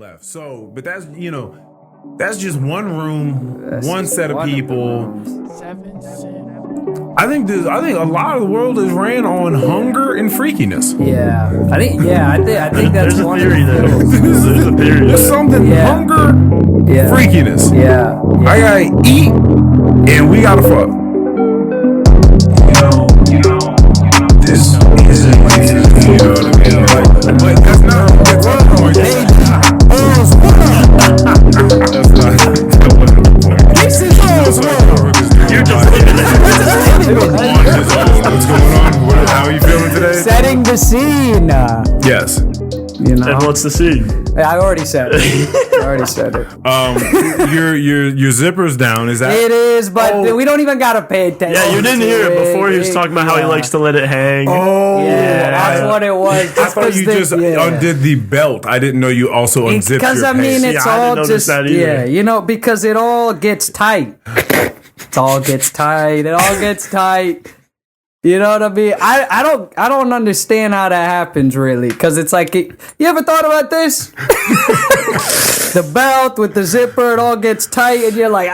left. So, but that's that's just one room, one set of people. 7 cents. I think a lot of the world is ran on hunger and freakiness. Yeah, I think that's There's a one theory there. There's a theory There's there. something hunger, freakiness. Yeah. I gotta eat, and we gotta fuck. This isn't what I mean? Like, but that's not. That's not the point. That's not. This is You're just what's going on? How are you feeling today? Setting the scene. Yes. And what's the scene? I already said it. Your zipper's down. Is that? It is, but we don't even gotta pay attention. Yeah, you didn't hear it before. He was talking about how he likes to let it hang. Oh, Yeah, that's what it was. I thought you just undid the belt. I didn't know you also unzipped your Because I mean, pants. it's Yeah, I didn't all notice just that either. because it all gets tight. It all gets tight. You know what I mean? I don't understand how that happens really, because it's like, you ever thought about this? The belt with the zipper, it all gets tight, and you're like,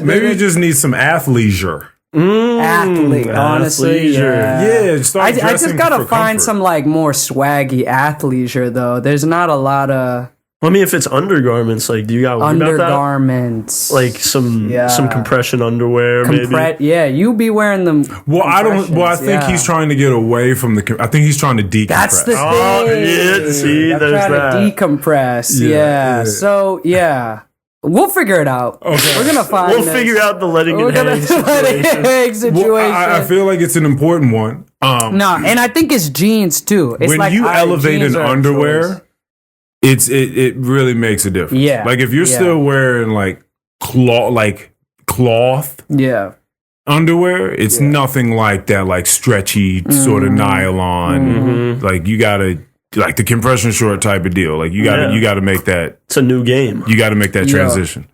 Maybe you just need some athleisure. Athlete, honestly, Yeah, start I just dressing gotta for find comfort. some like more swaggy athleisure though. There's not a lot of I mean, if it's undergarments, like, do you got worry about undergarments, that? Like some compression underwear, maybe. Yeah, you be wearing them. Well, I don't. Well, I think he's trying to get away from the. I think he's trying to decompress. That's the thing. Oh, yeah, see, I'm there's trying that. to decompress. Yeah. So we'll figure it out. Okay. We're gonna find. We'll figure out the letting it hang situation. Well, I feel like it's an important one. No, and I think it's jeans too. It's when like you elevate jeans an are a underwear, choice. it really makes a difference. Yeah. Like if you're still wearing like cloth Yeah. underwear, it's nothing like that, like stretchy sort of nylon. Like you gotta like the compression short type of deal. Like you gotta make that. It's a new game. You gotta make that transition. Yeah.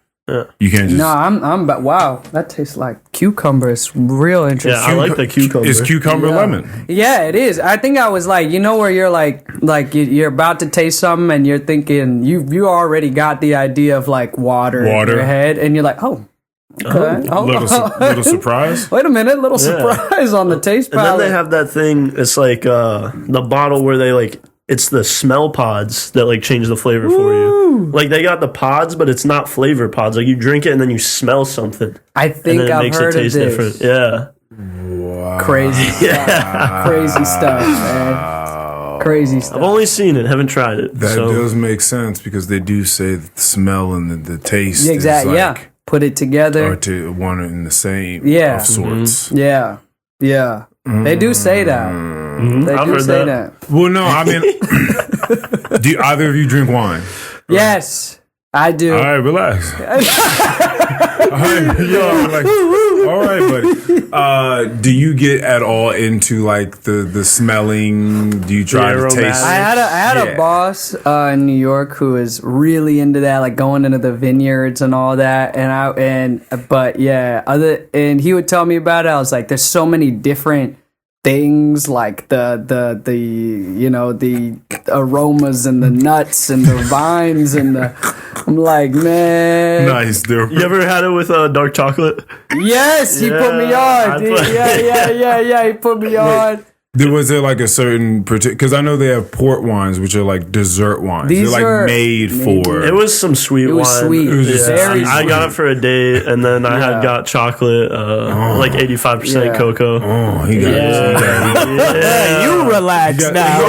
You can't just. No, I'm. But wow, that tastes like cucumber. It's real interesting. Yeah, I like the cucumber. It's cucumber lemon. Yeah, it is. I think I was like, where you're like you're about to taste something and you're thinking you already got the idea of like water in your head, and you're like, oh. Okay. Little surprise. Wait a minute, little surprise on the taste palette. And then they have that thing. It's like the bottle where they like. It's the smell pods that like change the flavor for you. Like they got the pods, but it's not flavor pods. Like you drink it and then you smell something. I think and then it I've makes heard it taste of this. different. Yeah. Wow. Crazy stuff. Crazy stuff, man. Crazy stuff. I've only seen it, haven't tried it. That does make sense because they do say that the smell and the taste is like put it together. Or to one and the same of sorts. Yeah. They do say that. They I've do heard say that. Well, no, I mean, do either of you drink wine? Yes, I do. All right, relax. All right, buddy. Do you get at all into like the smelling? Do you try to taste? I had a boss in New York who was really into that, like going into the vineyards and all that. And he would tell me about it. I was like, there's so many different things, like the aromas and the nuts and the vines and I'm like, man. Nice, dude. You ever had it with dark chocolate? Yes, he put me on. He put me on. Was there like a certain because I know they have port wines, which are like dessert wines. They're like made for. It was some sweet wine. It was sweet. It was just very I got it for a date, and then I had got chocolate, like 85% cocoa. Oh, he got Yeah, you relax now.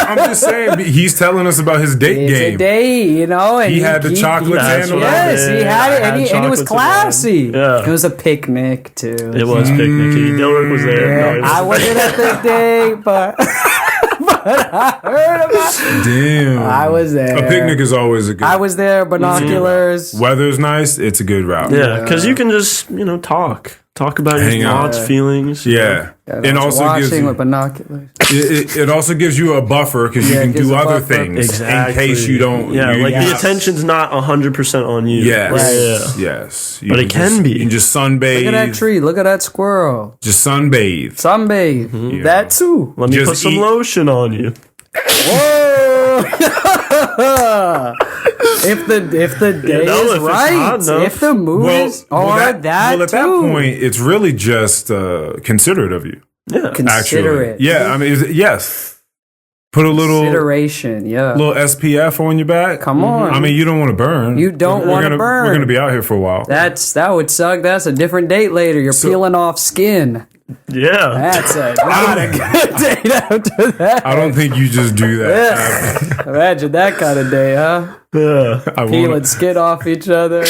I'm just saying. He's telling us about his date game. It's a date, and he had the chocolate candle. Yes, he had it, and it was classy. Yeah. It was a picnic too. It was picnicky. Dilruk was there. No, I wasn't at the date, but I heard about it. Damn, I was there. A picnic is always a good. I was there. Binoculars. Weather's nice. It's a good route. Yeah, because you can just talk about your thoughts, feelings. Yeah. And also gives watching you, with binoculars. it also gives you a buffer because you can do other things in case you don't. Yeah, the attention's not 100% on you. Yes, right. yes. But it can be. You can just sunbathe. Look at that tree. Look at that squirrel. Just sunbathe. Sunbathe. That too. Let me put some lotion on you. Whoa! If the day no, is if it's hot right, enough. if the movies at too. that point, it's really just considerate of you. Yeah. Considerate. Actually. Yeah, I mean, yes. Put a little Consideration, yeah. little SPF on your back. Come on. I mean, you don't want to burn. You don't want to burn. We're gonna be out here for a while. That would suck. That's a different date later. You're peeling off skin. Yeah. That's not a good date after that. I don't think you just do that. Imagine that kind of day, huh? Yeah. I Peeling won't. skin off each other.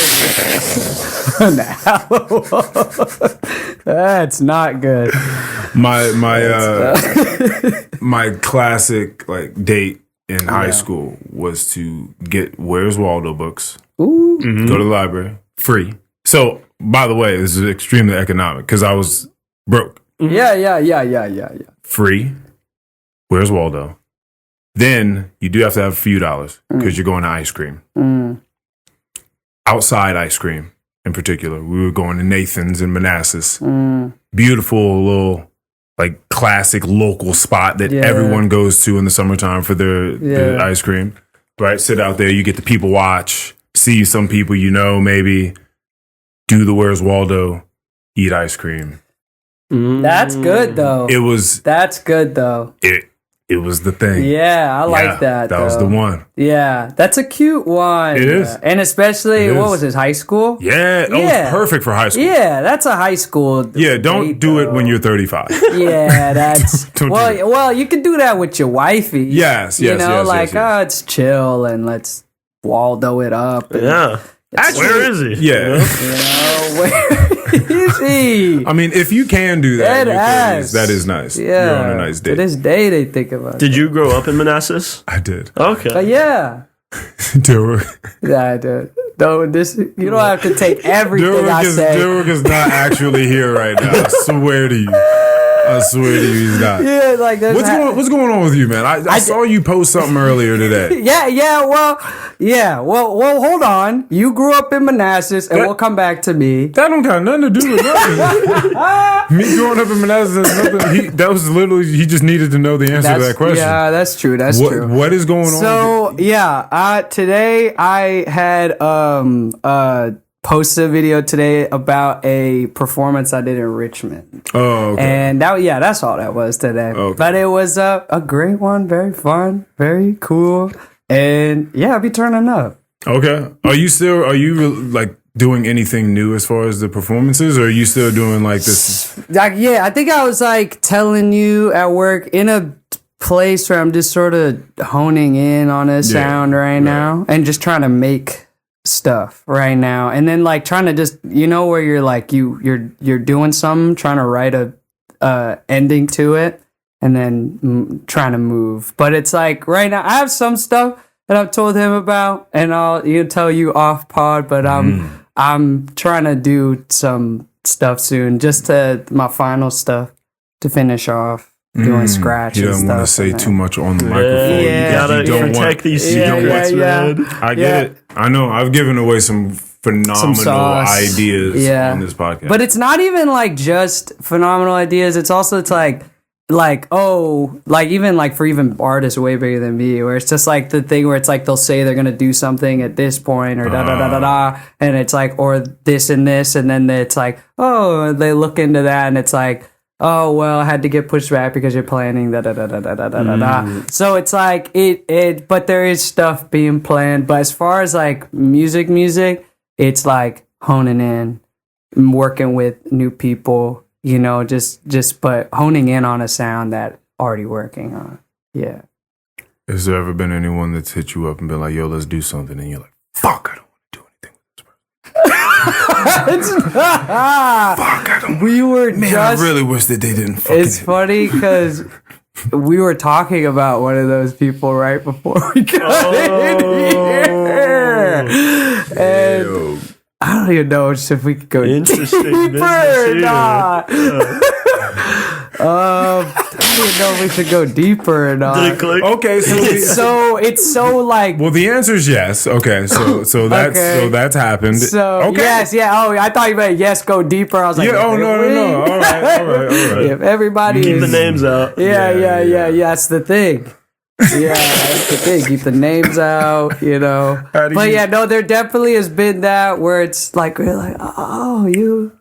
That's not good. My my classic like date in high school was to get Where's Waldo books. Ooh. Go to the library free. So by the way, this is extremely economic because I was broke. Yeah. Free. Where's Waldo? Then you do have to have a few dollars because you're going to ice cream. Outside ice cream in particular. We were going to Nathan's in Manassas. Beautiful little like classic local spot that everyone goes to in the summertime for their ice cream. Right? Sit out there, you get the people watch, see some people you know, maybe do the Where's Waldo, eat ice cream. That's good though. That's good though. It was the thing. Yeah, I like that. That was the one. Yeah, that's a cute one. It is. And especially, what was this, high school? Yeah, it was perfect for high school. Yeah, that's a high school. Yeah, don't do it when you're 35. Yeah, that's Don't do it. well, you can do that with your wifey. Yes, you know, yes. it's chill and let's Waldo it up. And, Yeah. Actually, Where is he? Yeah. where is he? I mean, if you can do that, in your 30s, Dead ass. that is nice. Yeah, You're on a nice to date. this day they think about it. Did you grow up in Manassas? I did. Okay. But yeah. Dilruk Yeah, dude. No, you don't have to take everything I say. Dilruk is not actually here right now. I swear to you. I swear to you, he's not. Yeah, like that's What's going on with you, man? I saw you post something earlier today. Well, hold on. You grew up in Manassas, and we'll come back to me. That don't got nothing to do with nothing. Me growing up in Manassas, that was literally, he just needed to know the answer to that question. Yeah, that's true. That's true. What is going on? So today I had posted a video today about a performance I did in Richmond. Oh, okay. And that's all that was today. Okay. But it was a great one, very fun, very cool. And I'll be turning up. Okay. Are you like doing anything new as far as the performances, or are you still doing like this? I think I was like telling you at work in a place where I'm just sort of honing in on a sound right now and just trying to make stuff right now, and then like trying to just where you're like you're doing something, trying to write a ending to it, and then trying to move. But it's like right now I have some stuff that I've told him about, and I'll tell you off pod. But I'm trying to do some stuff soon, just my final stuff to finish off. Doing scratch You and don't stuff. want to say too much on the Yeah, microphone. you gotta You don't protect these secrets, man. I get it. I know. I've given away some phenomenal sauce. ideas on this podcast. But it's not even like just phenomenal ideas. It's also even like for even artists way bigger than me, where it's just like the thing where it's like they'll say they're gonna do something at this point or da da da da da, and it's like or this and this, and then it's like they look into that and it's like. Oh well, I had to get pushed back because you're planning da da da da da da da da. So it's like it, but there is stuff being planned. But as far as like music, it's like honing in, working with new people. But honing in on a sound that already working on. Yeah. Has there ever been anyone that's hit you up and been like, "Yo, let's do something," and you're like, "Fuck, I don't want to do anything with this person." It's not. Fuck, I don't. We were I really wish that they didn't. It's funny because we were talking about one of those people right before we got in here, and I don't even know if we could go deeper or not. I don't even know if we should go deeper or not. Okay, It's so like. Well, the answer is yes. Okay, so that's happened. So okay. yes, yeah. Oh, I thought you meant yes, go deeper. I was like, yeah. Oh no. All right. If everybody Keep is, the names out. Yeah. That's the thing. Yeah, that's the thing. Keep the names out, you know. But yeah, no, there definitely has been that where it's like we're like, oh,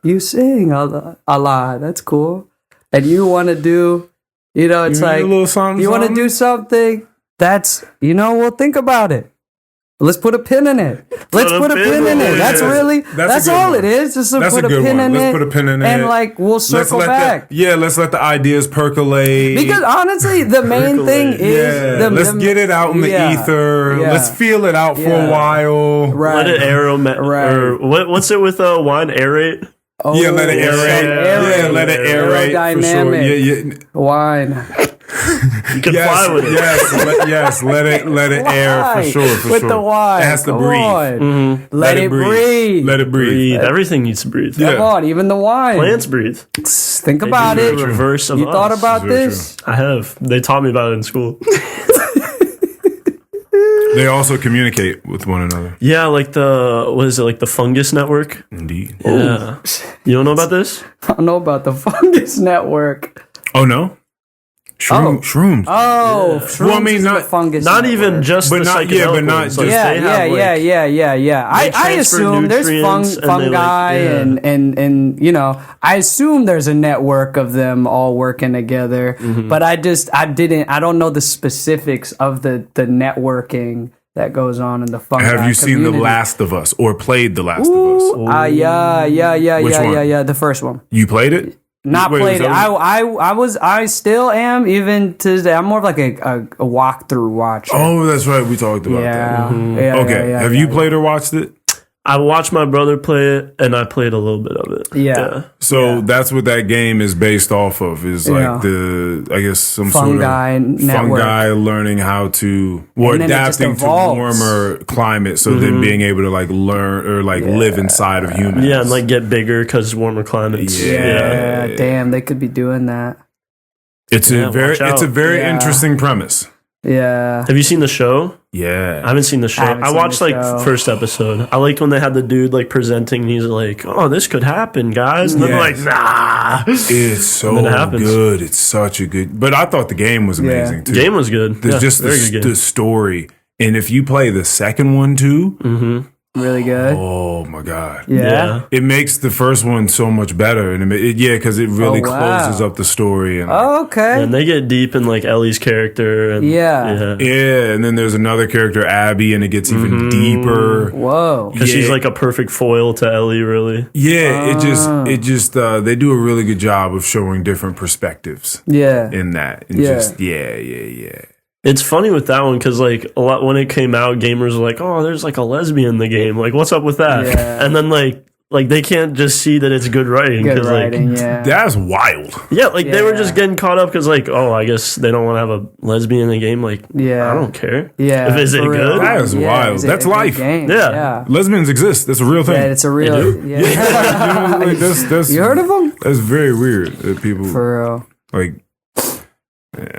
you sing a lot. That's cool. And you want to do, you know, it's like a little something, you want to do something. That's, you know, we'll think about it. Let's put a pin in it. Let's put a pin in it. That's really, that's all it is. Just to put a pin in it. Let's put a pin in it. And like, we'll circle back. Let's let the ideas percolate. Because honestly, the main thing is... let's get it out in the ether. Yeah. Let's feel it out for a while. Right. Let it or what's it with wine? Aerate? Oh, yeah, let it aerate. Yeah, let it aerate for sure. Yeah. Wine. You can fly with it. Yes, let it air for sure. With the wine. It has to breathe. Mm-hmm. Let it breathe. Let it breathe. Everything needs to breathe. Come on, even the wine. Plants breathe. Think about it. The reverse of you us. thought about this? I have. They taught me about it in school. They also communicate with one another. Yeah, like the fungus network? Indeed. Yeah. You don't know about this? I don't know about the fungus network. Oh, no? Shrooms. Oh, shrooms. Well, I mean, is not- the fungus. Not network. even just But the not- psychedelic yeah, but not ones. Like, just- they have, Yeah. I transfer assume there's nutrients and they, fungi and you know, I assume there's a network of them all working together. Mm-hmm. But I don't know the specifics of the networking that goes on in the fungi Have you seen The community. Last of Us or played The Last of Us? Yeah. one? The first one. You played it? Not Wait, played it. was I still am even to today. I'm more of like a walkthrough watcher. Oh, that's right. We talked about yeah. that. Yeah. Okay. Have you played or watched it? I watched my brother play it, and I played a little bit of it. Yeah. So that's what that game is based off of. Is like some fungi sort of network. fungi learning how to or And then it just adapting to evolves. warmer climate. So then being able to like learn or like live inside of humans. Yeah, and like get bigger because warmer climates. Yeah, damn, they could be doing that. It's a very watch out. interesting premise. Yeah. Have you seen the show? Yeah. I haven't seen the show. haven't I seen watched the like show. first episode. I liked when they had the dude like presenting and he's like, "Oh, this could happen, guys." And then Yes. they're like, "Nah." It's so then it happens. good. It's such a good. But I thought the game was amazing too. Game was good. There's Yeah, just very good game. the story, and if you play the second one too, Really good. oh my god, Yeah. it makes the first one so much better, and because it really Oh, wow. closes up the story, and Okay. And they get deep in like Ellie's character. And, Yeah. yeah, and then there's another character, Abby, and it gets even deeper. Whoa. Because she's Yeah. like a perfect foil to Ellie, really. Yeah, it just they do a really good job of showing different perspectives Yeah. in that, and Yeah. just yeah. It's funny with that one because like a lot when it came out, gamers were like, "Oh, there's like a lesbian in the game. Like, what's up with that?" Yeah. And then like they can't just see that it's good writing. Good 'cause, writing, Like, yeah. That's wild. yeah, like they were Yeah. just getting caught up because like, oh, I guess they don't want to have a lesbian in the game. Like, Yeah. I don't care. Yeah. Is it for real. good? That is wild. is it That's a good life. game? Yeah. Yeah. Lesbians exist. That's a real thing. Yeah, it's a real. Yeah. Like, that's, You heard of them? That's very weird that people For real. like.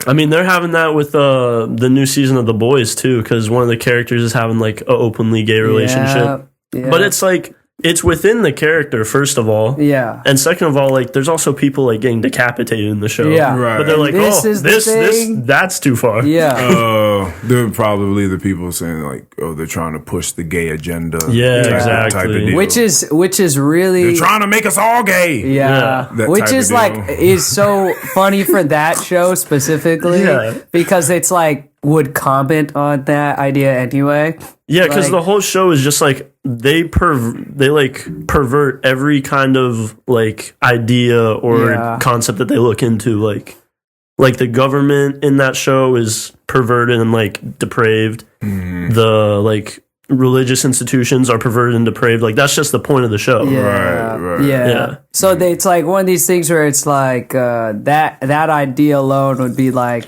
I mean, they're having that with the new season of The Boys too, because one of the characters is having like an openly gay relationship. Yeah. But it's like it's within the character, first of all. Yeah. And second of all, like there's also people like getting decapitated in the show. Yeah. Right. But they're like, This is the this thing. that's too far. Yeah. They're probably the people saying like, oh, they're trying to push the gay agenda. Yeah, type of exactly. deal. which is really They're trying to make us all gay. yeah, That which type is of like deal. is so funny for that show specifically Yeah. because it's like would comment on that idea anyway. Yeah, because Like- the whole show is just like they like pervert every kind of like idea or Yeah. concept that they look into. Like the government in that show is perverted and like depraved. The like religious institutions are perverted and depraved. Like that's just the point of the show. Yeah, Right. yeah. Yeah. So it's like one of these things where it's like that idea alone would be like.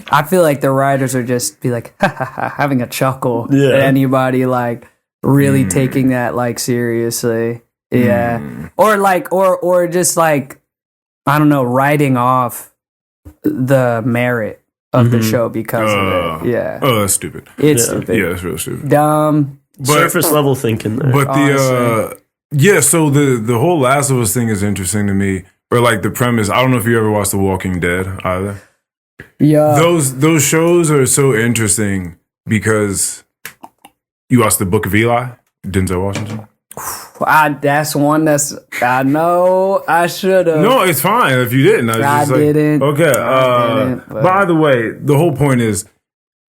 I feel like the writers are just be like having a chuckle Yeah. at anybody like really taking that like seriously. Yeah. Or like or just like I don't know, writing off the merit of the show because of it. Yeah. Oh, that's stupid. It's Yeah. stupid. Yeah, that's real stupid. Dumb. Surface level thinking there. But so the whole Last of Us thing is interesting to me. Or like the premise. I don't know if you ever watched The Walking Dead either. Yeah. Those shows are so interesting because you watched the Book of Eli, Denzel Washington. That's one I know I should have. No, it's fine if you didn't. I didn't. Okay. By the way, the whole point is,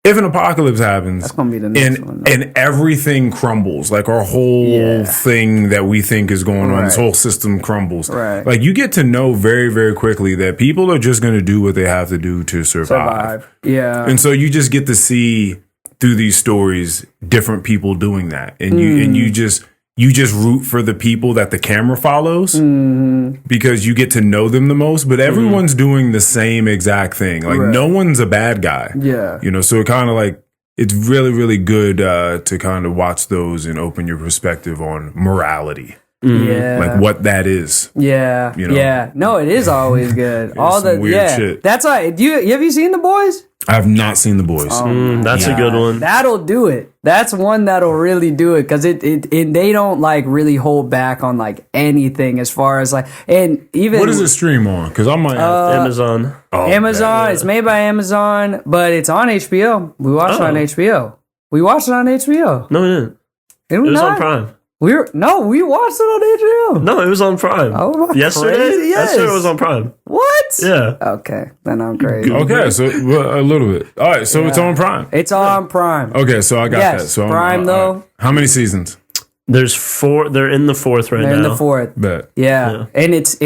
if an apocalypse happens, that's gonna be the next one, and everything crumbles, like our whole thing that we think is going on, this whole system crumbles. Right. Like you get to know very, very quickly that people are just going to do what they have to do to survive. Yeah. And so you just get to see through these stories different people doing that, and you just root for the people that the camera follows because you get to know them the most, but everyone's doing the same exact thing. Like no one's a bad guy. Yeah. You know, so it kind of like, it's really, really good to kind of watch those and open your perspective on morality. Yeah. Like what that is. Yeah. You know? Yeah. No, it is always good. All the weird shit. That's why. Have you seen The Boys? I have not seen The Boys. That's a good one. That'll do it. That's one that'll really do it because it they don't like really hold back on like anything as far as like, and even What does it stream on? Because I might have Amazon. Amazon. It's made by Amazon, but it's on HBO. We watched it on HBO. We watched it on HBO. No, we didn't. Did we It was not? on Prime. We watched it on HBO. No, it was on Prime. Oh, am I yesterday? crazy? Yes. Yesterday it was on Prime. What? Yeah. Okay, then I'm crazy. Okay, so a little bit. All right, so it's on Prime. It's on Prime. Okay, so I got that. So Prime though. right. How many seasons? There's 4. They're in the 4th right They're now. in the 4th. Bet. Yeah. And it's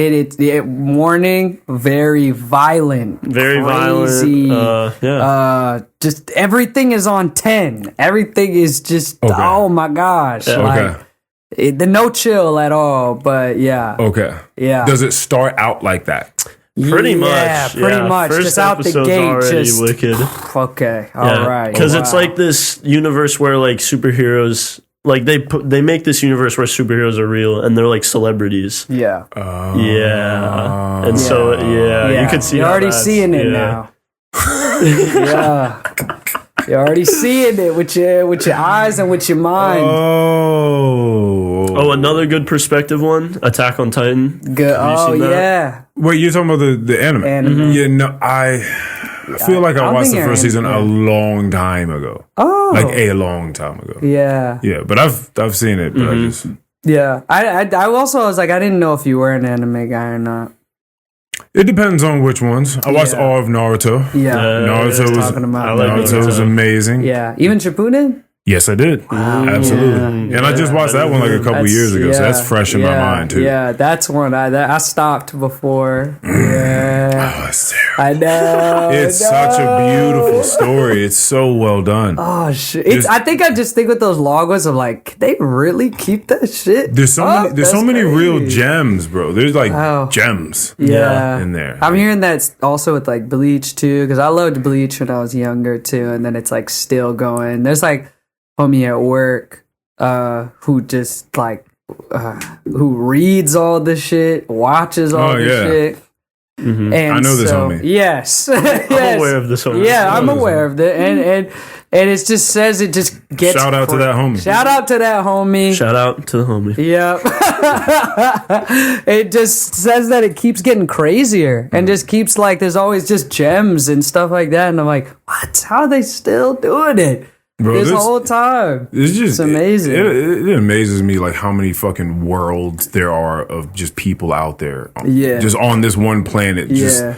warning, very violent, Very crazy, violent. just everything is on 10. Everything is just oh my gosh, like the no chill at all. But yeah, Okay. yeah. Does it start out like that? Pretty much. Yeah, pretty much. First Just out the episode's gate, already just wicked. Okay, all right. Because it's like this universe where like superheroes, like they make this universe where superheroes are real and they're like celebrities. Yeah. Yeah. And so you could see. You're how already that's- seeing it now. Yeah. You're already seeing it with your eyes and with your mind. Oh, another good perspective one, Attack on Titan. Good. Have you Oh seen that? yeah. Wait, you're talking about the anime? Anime. Yeah, no, I feel like I don't watched think the you're first season into a long time ago. Oh. Like a long time ago. Yeah. Yeah, but I've seen it, but I just Yeah. I also was like, I didn't know if you were an anime guy or not. it depends on which ones. I watched all of Naruto. Yeah. Naruto was talking about I like Naruto was amazing. Yeah. Even Shippuden? Yes, I did. Absolutely. Yeah. And I just watched that one like a couple years ago, so that's fresh in my mind too. Yeah, that's one I stopped before. Yeah. Oh, it's terrible. I know. It's such a beautiful story. It's so well done. Oh shit! I think I just think with those logos of like, can they really keep that shit? There's so many real gems, bro. There's like Wow. gems Yeah. in there. I'm hearing that's also with like Bleach too, because I loved Bleach when I was younger too, and then it's like still going. There's like homie at work who just like who reads all this shit, watches all this shit. Mm-hmm. And I know this homie. Yes, I'm aware of this homie. Yeah, I'm aware of it, and it just says it just gets. Shout out to that homie. Shout out to that homie. Shout out to the homie. Yep. It just says that it keeps getting crazier and just keeps like there's always just gems and stuff like that, and I'm like, what? How are they still doing it? Bro, this whole time. It's amazing. It amazes me like how many fucking worlds there are of just people out there. Yeah. Just on this one planet. Yeah.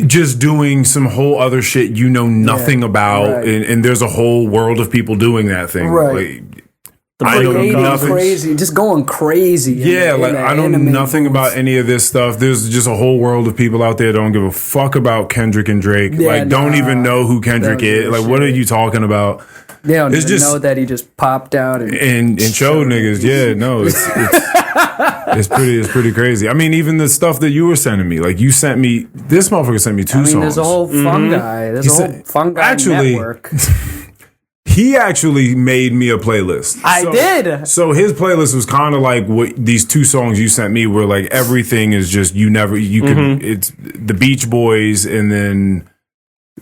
Just doing some whole other shit you know nothing about. Right. And there's a whole world of people doing that thing. Right. Like, I know nothing. Crazy, just going crazy. Yeah, like I know nothing about any of this stuff. There's just a whole world of people out there that don't give a fuck about Kendrick and Drake. Yeah, like, don't even know who Kendrick is. Like, what are you talking about? They don't It's even just- know that he just popped out And showed niggas. Yeah, no, it's pretty crazy. I mean, even the stuff that you were sending me. Like, you sent me, this motherfucker sent me two songs. There's a whole fungi. There's a whole fungi network. He actually made me a playlist. I did. So his playlist was kind of like what these two songs you sent me were like. Everything is just you can. It's the Beach Boys and then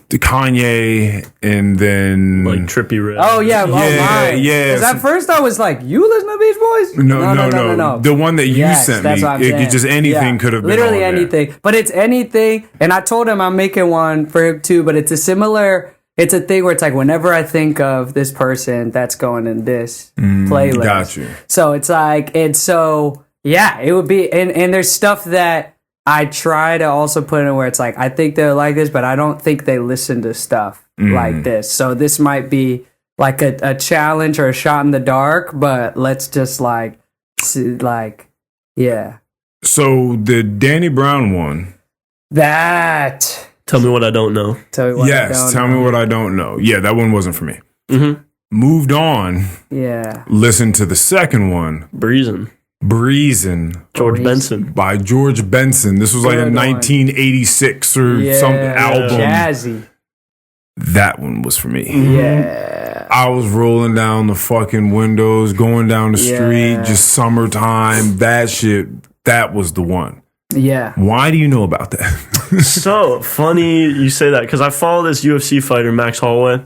the Kanye, and then like Trippie Redd. Oh yeah, mine. yeah. Because at first I was like, "You listen to Beach Boys?" No. The one that you sent me, that's what I'm it saying. could just anything could have been literally on there. anything. But it's anything, and I told him I'm making one for him too. But it's a similar. It's a thing where it's like whenever I think of this person, that's going in this playlist. Got you. So it's like it would be, and there's stuff that I try to also put in where it's like I think they're like this, but I don't think they listen to stuff like this. So this might be like a challenge or a shot in the dark, but let's just yeah. So the Danny Brown one. That. Tell me what I don't know. Tell me what I don't Tell know. me what I don't know. Yeah, that one wasn't for me. Mm-hmm. Moved on. Yeah. Listen to the second one. Breezin'. George Benson. By George Benson. This was like a Good one. 1986 or some album. Jazzy. That one was for me. Yeah. I was rolling down the fucking windows, going down the street, Yeah. just summertime. That shit, that was the one. Yeah. Why do you know about that? So funny you say that because I follow this UFC fighter, Max Holloway,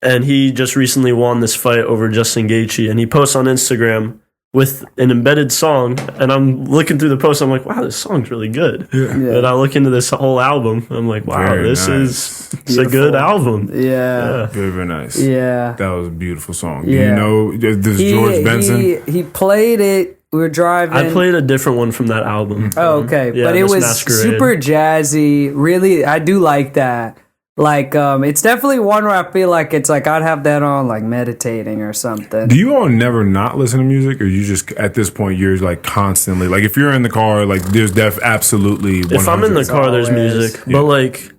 and he just recently won this fight over Justin Gaethje, and he posts on Instagram with an embedded song, and I'm looking through the post, I'm like, wow, this song's really good. Yeah. And I look into this whole album, I'm like, wow, Very this nice. is a good album. Yeah. Very, very nice. Yeah. That was a beautiful song. Yeah. Do you know this George Benson? He played it. We were driving. I played a different one from that album. Oh, okay. Yeah, but it Miss was Masquerade. super jazzy. Really, I do like that. Like, it's definitely one where I feel like it's like I'd have that on like meditating or something. Do you all never not listen to music, or you just at this point you're like constantly like if you're in the car, like there's absolutely. If I'm in the 100%. car, there's music. Yeah. But like,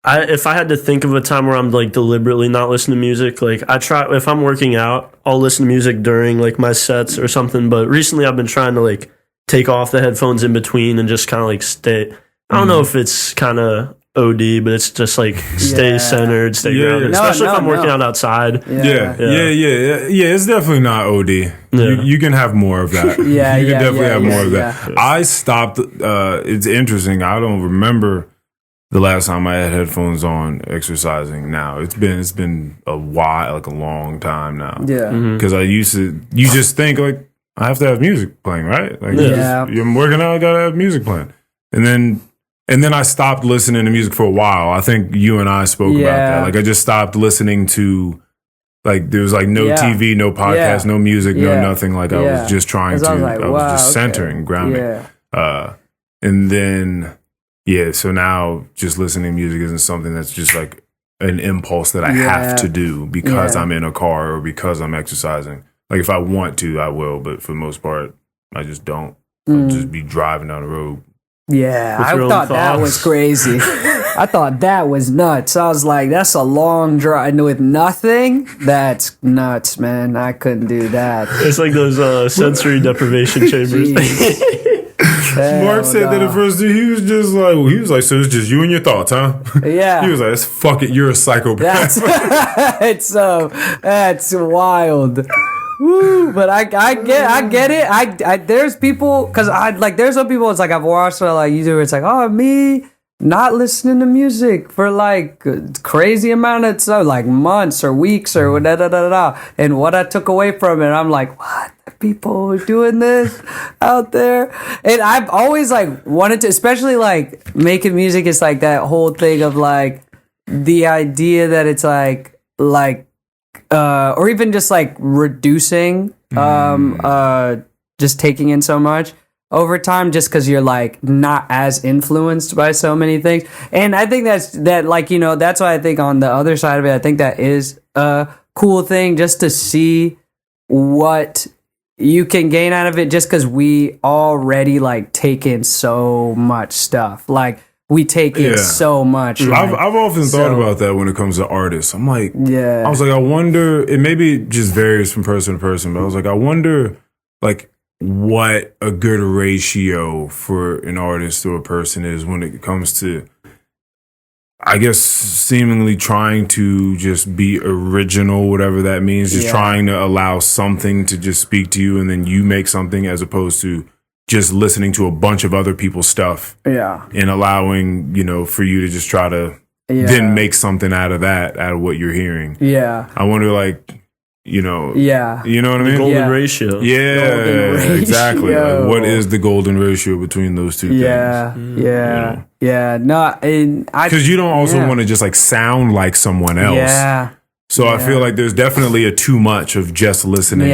if I had to think of a time where I'm like deliberately not listening to music, like I try, if I'm working out, I'll listen to music during like my sets or something. But recently I've been trying to like take off the headphones in between and just kind of like stay. I don't know if it's kind of OD, but it's just like stay centered, stay grounded. No, Especially if I'm working out outside. Yeah. It's definitely not OD. You can have more of that. You can definitely have more of that. yeah. I stopped. It's interesting. I don't remember the last time I had headphones on exercising. Now it's been a while, like a long time now. Yeah. Because I used to. You just think like I have to have music playing, right? Like I'm working out, I gotta have music playing, and then I stopped listening to music for a while. I think you and I spoke about that. Like I just stopped listening to, like there was like no TV, no podcast, no music, no nothing. Like I was just trying to, I was just centering, grounding. And then, so now just listening to music isn't something that's just like an impulse that I have to do because I'm in a car or because I'm exercising. Like if I want to, I will, but for the most part, I just don't. I'll just be driving down the road. Yeah, I thought that was crazy. I thought that was nuts. I was like, that's a long drive with nothing. That's nuts, man. I couldn't do that. It's like those sensory deprivation chambers. Mark said that at first. He was just like, so it's just you and your thoughts, huh? Yeah. He was like, fuck it, you're a psychopath. That's wild. Woo, but I get it. I there's people because there's some people. It's like I've watched like YouTube. It's like me not listening to music for like a crazy amount of time, like months or weeks or da. And what I took away from it, I'm like, what? People are doing this out there, and I've always like wanted to, especially like making music. It's like that whole thing of like the idea that it's like. Or even just like reducing, just taking in so much over time, just because you're like not as influenced by so many things. And I think that's why I think on the other side of it, I think that is a cool thing just to see what you can gain out of it, just because we already like take in so much stuff. Like, we take in so much. I've often thought about that when it comes to artists. I'm like, I was like, I wonder, it maybe just varies from person to person, but I was like, I wonder like what a good ratio for an artist to a person is when it comes to, I guess, seemingly trying to just be original, whatever that means, just trying to allow something to just speak to you and then you make something, as opposed to just listening to a bunch of other people's stuff and allowing, for you to just try to then make something out of what you're hearing. Yeah. I wonder, like, you know, Yeah. you know what I mean? Golden ratio. Yeah, Golden ratio. exactly. Like, what is the golden ratio between those two things? Yeah. No, because you don't also want to just like sound like someone else. Yeah. So I feel like there's definitely a too much of just listening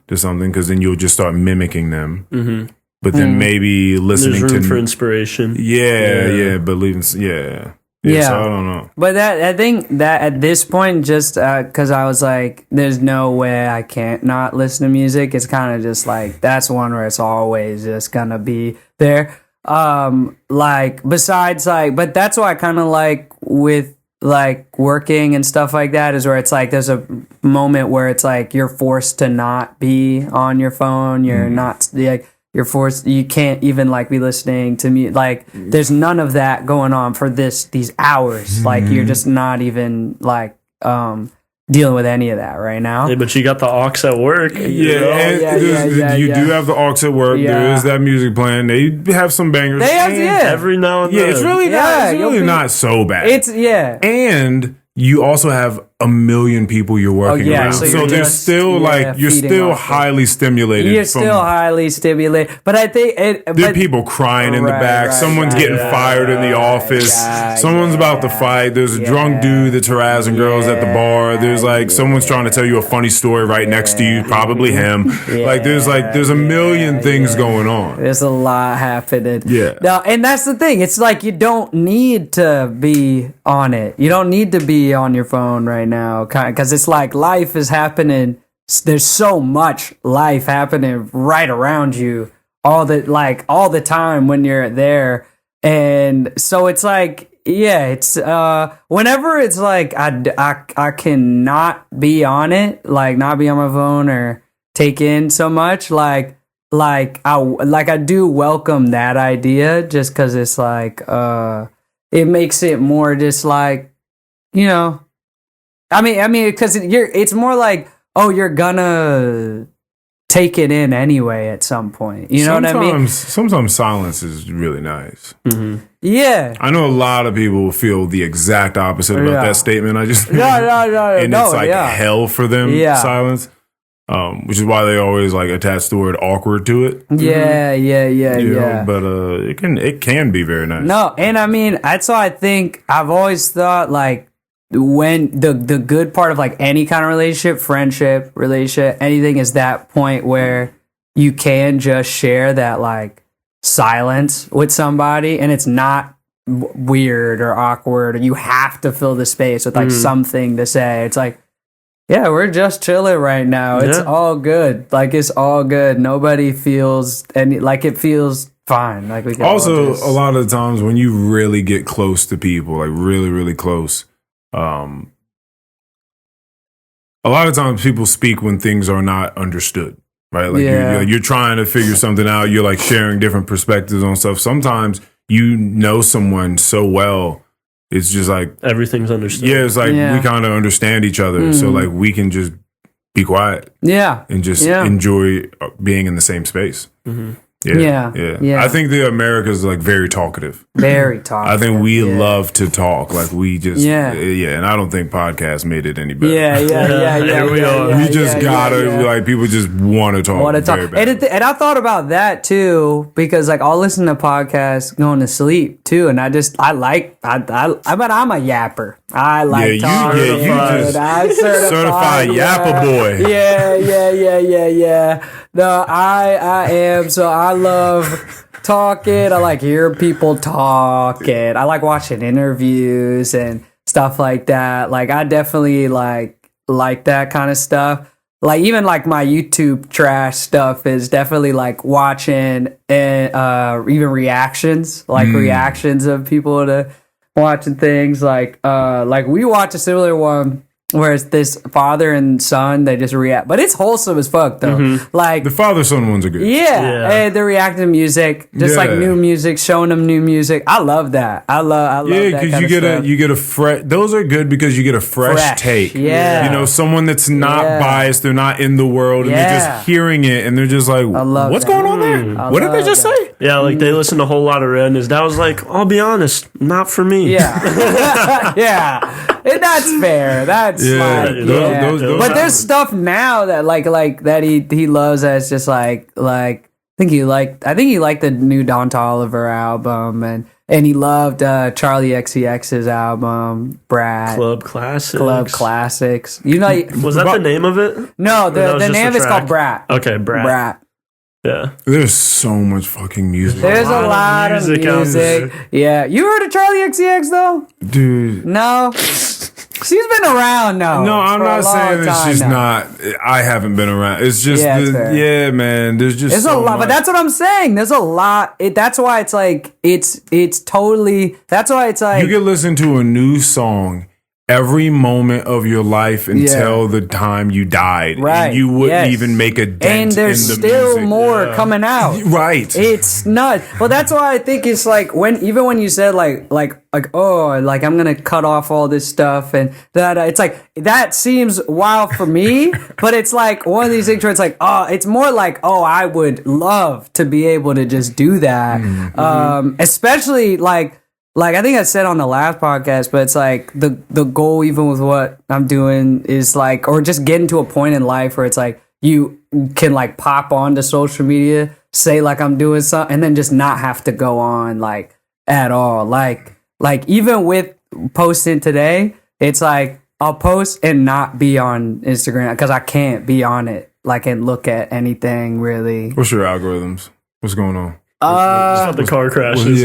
to something, because then you'll just start mimicking them. Mm-hmm. But then maybe listening There's room to for inspiration. But leaving, So I don't know. But I think that at this point, just because I was like, there's no way I can't not listen to music. It's kind of just like, that's one where it's always just gonna be there. Like besides like, but that's why I kind of like with like working and stuff like that, is where it's like there's a moment where it's like you're forced to not be on your phone. You're not like. You're forced. You can't even like be listening to me. Like, there's none of that going on for these hours. Like, you're just not even like dealing with any of that right now. Yeah, but you got the aux at work. You do have the aux at work. Yeah. There is that music playing. They have some bangers. They have, Every now and then. It's really not so bad. And you also have a million people you're working around. So there's still you're still highly stimulated. You're still highly stimulated. But I think there are people crying in the back. Someone's getting fired in the office. Someone's about to fight. There's a drunk dude that's harassing girls at the bar. There's like someone's trying to tell you a funny story right next to you, probably him. There's a million things going on. There's a lot happening. Yeah. No, and that's the thing. It's like you don't need to be on it. You don't need to be on your phone right now, because it's like life is happening. There's so much life happening right around you all the time when you're there, and so it's like it's whenever it's like I cannot be on it, like not be on my phone or take in so much, like I do welcome that idea, just because it's like it makes it more just like, you know, I mean, because it's more like, oh, you're gonna take it in anyway at some point. You know what I mean? Sometimes silence is really nice. Mm-hmm. Yeah. I know a lot of people feel the exact opposite about that statement I just made. No. And it's like hell for them, silence. Which is why they always like attach the word awkward to it. Yeah. know, but it can be very nice. No, and I mean, that's why I think I've always thought like, when the good part of like any kind of relationship, friendship, anything, is that point where you can just share that like silence with somebody, and it's not weird or awkward, or you have to fill the space with like something to say. It's like, yeah, we're just chilling right now. It's all good. Like, it's all good. Nobody feels it feels fine. Like, we can also a lot of the times when you really get close to people, like really, really close. A lot of times people speak when things are not understood, right? Like you're trying to figure something out. You're like sharing different perspectives on stuff. Sometimes you know someone so well, it's just like everything's understood. Yeah, it's like we kind of understand each other, so like we can just be quiet, and just enjoy being in the same space. Mm-hmm. Yeah. I think the America's like very talkative. Very talkative. I think we love to talk. Like we just and I don't think podcasts made it any better. We just gotta like people just want to talk. And I thought about that too, because like I'll listen to podcasts going to sleep too, and I'm a yapper. I like talking. You just certified yapper boy. Yeah. No, I am. So I love talking. I like hearing people talk, and I like watching interviews and stuff like that. Like, I definitely like that kind of stuff. Like, even like my YouTube trash stuff is definitely like watching and even reactions, reactions of people to watching things. Like we watch a similar one where it's this father and son, they just react, but it's wholesome as fuck though. Mm-hmm. Like the father-son ones are good. And they're reacting to music, just like new music, showing them new music. I love that. I love that. Yeah, because you get a fresh. Those are good because you get a fresh take. Yeah, you know, someone that's not biased. They're not in the world, and they're just hearing it, and they're just like, "What's going on there? What did they just say?" Yeah, like they listen to a whole lot of Red, and his dad was like, I'll be honest, not for me. Yeah. Yeah. And that's fair. That's but there's stuff now that like that he loves that's just like I think he liked the new Don Toliver album and he loved Charlie XCX's album, Brat. Club Classics. You know, was that the name of it? No, the name of it's called Brat. Okay, Brat. Yeah. There's so much fucking music. There's a lot of music. Yeah. You heard of Charlie XCX though? Dude. No. She's been around now. No, I'm not saying that she's not. I haven't been around. It's just, man. There's just there's a lot, but that's what I'm saying. There's a lot. That's why it's like it's totally. That's why it's like you can listen to a new song every moment of your life until the time you died. Right. And you wouldn't even make a dent and there's in the still music. more coming out. Right. It's nuts. Well, that's why I think it's like when you said like oh, like I'm gonna cut off all this stuff and that it's like that seems wild for me, but it's like one of these things where it's like, oh, it's more like, oh, I would love to be able to just do that. Especially like I think I said on the last podcast, but it's like the goal, even with what I'm doing, is like, or just getting to a point in life where it's like you can like pop onto social media, say like I'm doing something, and then just not have to go on like at all. Like even with posting today, it's like I'll post and not be on Instagram because I can't be on it like and look at anything really. What's your algorithms? What's going on? The car crashes.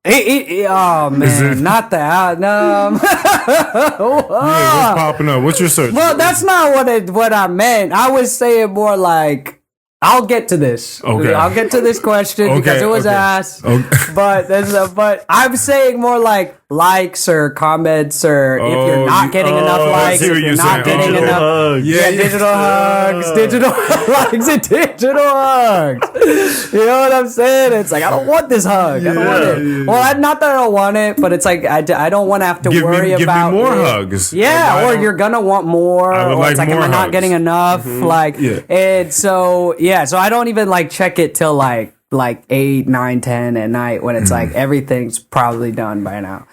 Oh man, not that. No. What's popping up? What's your search? Well, that's not what I meant. I was saying more like I'll get to this. Okay. I'll get to this question because it was asked. Okay. But I'm saying more like likes or comments or if you're not getting enough likes, if you're not getting enough hugs. digital hugs, digital likes and digital hugs. You know what I'm saying? It's like I don't want this hug. I don't want it. Well, not that I don't want it, but it's like I don't want to have to worry about give me more hugs. Yeah, or you're gonna want more. I would or like it's like more am I not hugs. getting enough? And so so I don't even like check it till like 8, 9, 10 at night when it's like everything's probably done by now.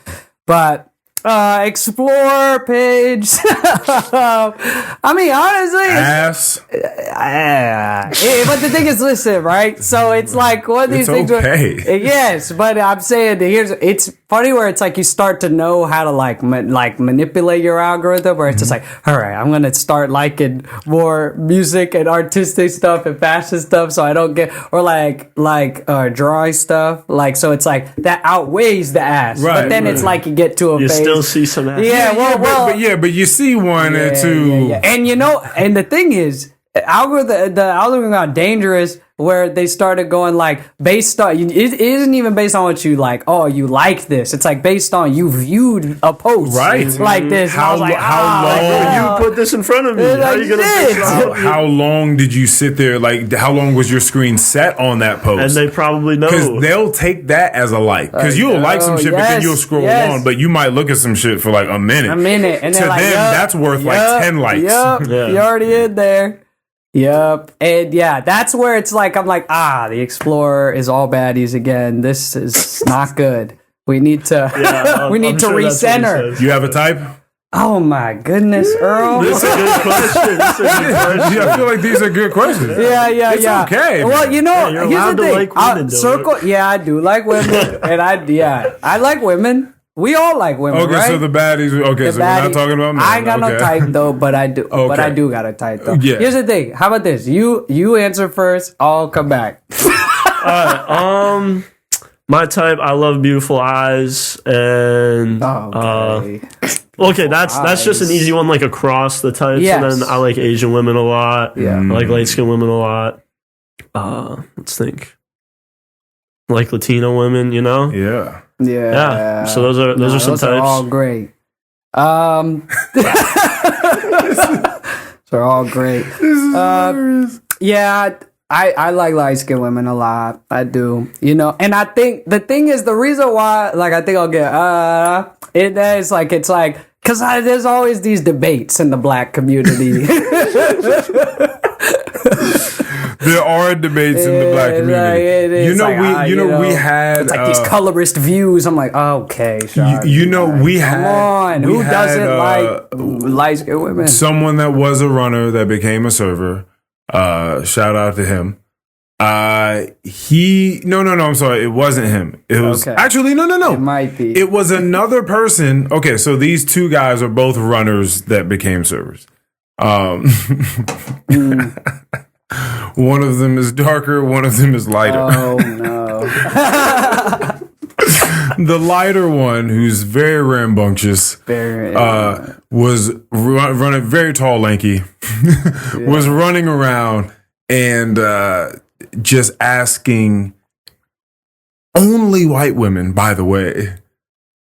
But explore page. I mean, honestly, ass. But the thing is, listen, right? So it's like one of these things. Okay. Yes, but I'm saying it's funny where it's like you start to know how to like manipulate your algorithm. Where it's just like, all right, I'm gonna start liking more music and artistic stuff and fashion stuff, so I don't get or like drawing stuff. Like so, it's like that outweighs the ass. Right, but then it's like you get to a You phase. still see some ass. But you see one or two. Yeah. And and the thing is, the algorithm got dangerous where they started going like based on it isn't even based on what you like. Oh, you like this. It's like based on you viewed a post like this. How long? You put this in front of me. How are you gonna how long did you sit there? Like, how long was your screen set on that post? And they probably know because they'll take that as a like. Because you'll like some shit, but then you'll scroll on. But you might look at some shit for like a minute. And to them, that's worth like 10 likes. Yep, you're already in there. Yep. And that's where it's like, I'm like, the Explorer is all baddies again. This is not good. We need to, recenter. You have a type? Oh my goodness, Earl. This is a good question. I feel like these are good questions. It's okay. Well, you're here's the thing. like women, I do like women. And I like women. We all like women, okay, right? So the baddies. Okay, so we're not talking about men. I ain't got no type though, but I do. Okay. But I do got a type though. Yeah. Here's the thing. How about this? You answer first. I'll come back. My type. I love beautiful eyes and. Okay, that's just an easy one, like across the types. Yes. And then I like Asian women a lot. Yeah. I like light skinned women a lot. Let's think. Like Latino women, you know? Yeah. Yeah. So those are some those types. Are all great. They're all great. Yeah, I like light skinned women a lot. I do. And I think the thing is the reason why I think I'll get it's like because there's always these debates in the black community. There are debates in the black community. We had it's like these colorist views. I'm like, okay, sorry, we had. Come on, who doesn't like light-skinned women? Someone that was a runner that became a server. Shout out to him. I'm sorry, it wasn't him. It was actually no. It might be. It was another person. Okay, so these two guys are both runners that became servers. One of them is darker, one of them is lighter. Oh no. The lighter one, who's very rambunctious, was running, very tall, lanky, was running around and just asking only white women, by the way,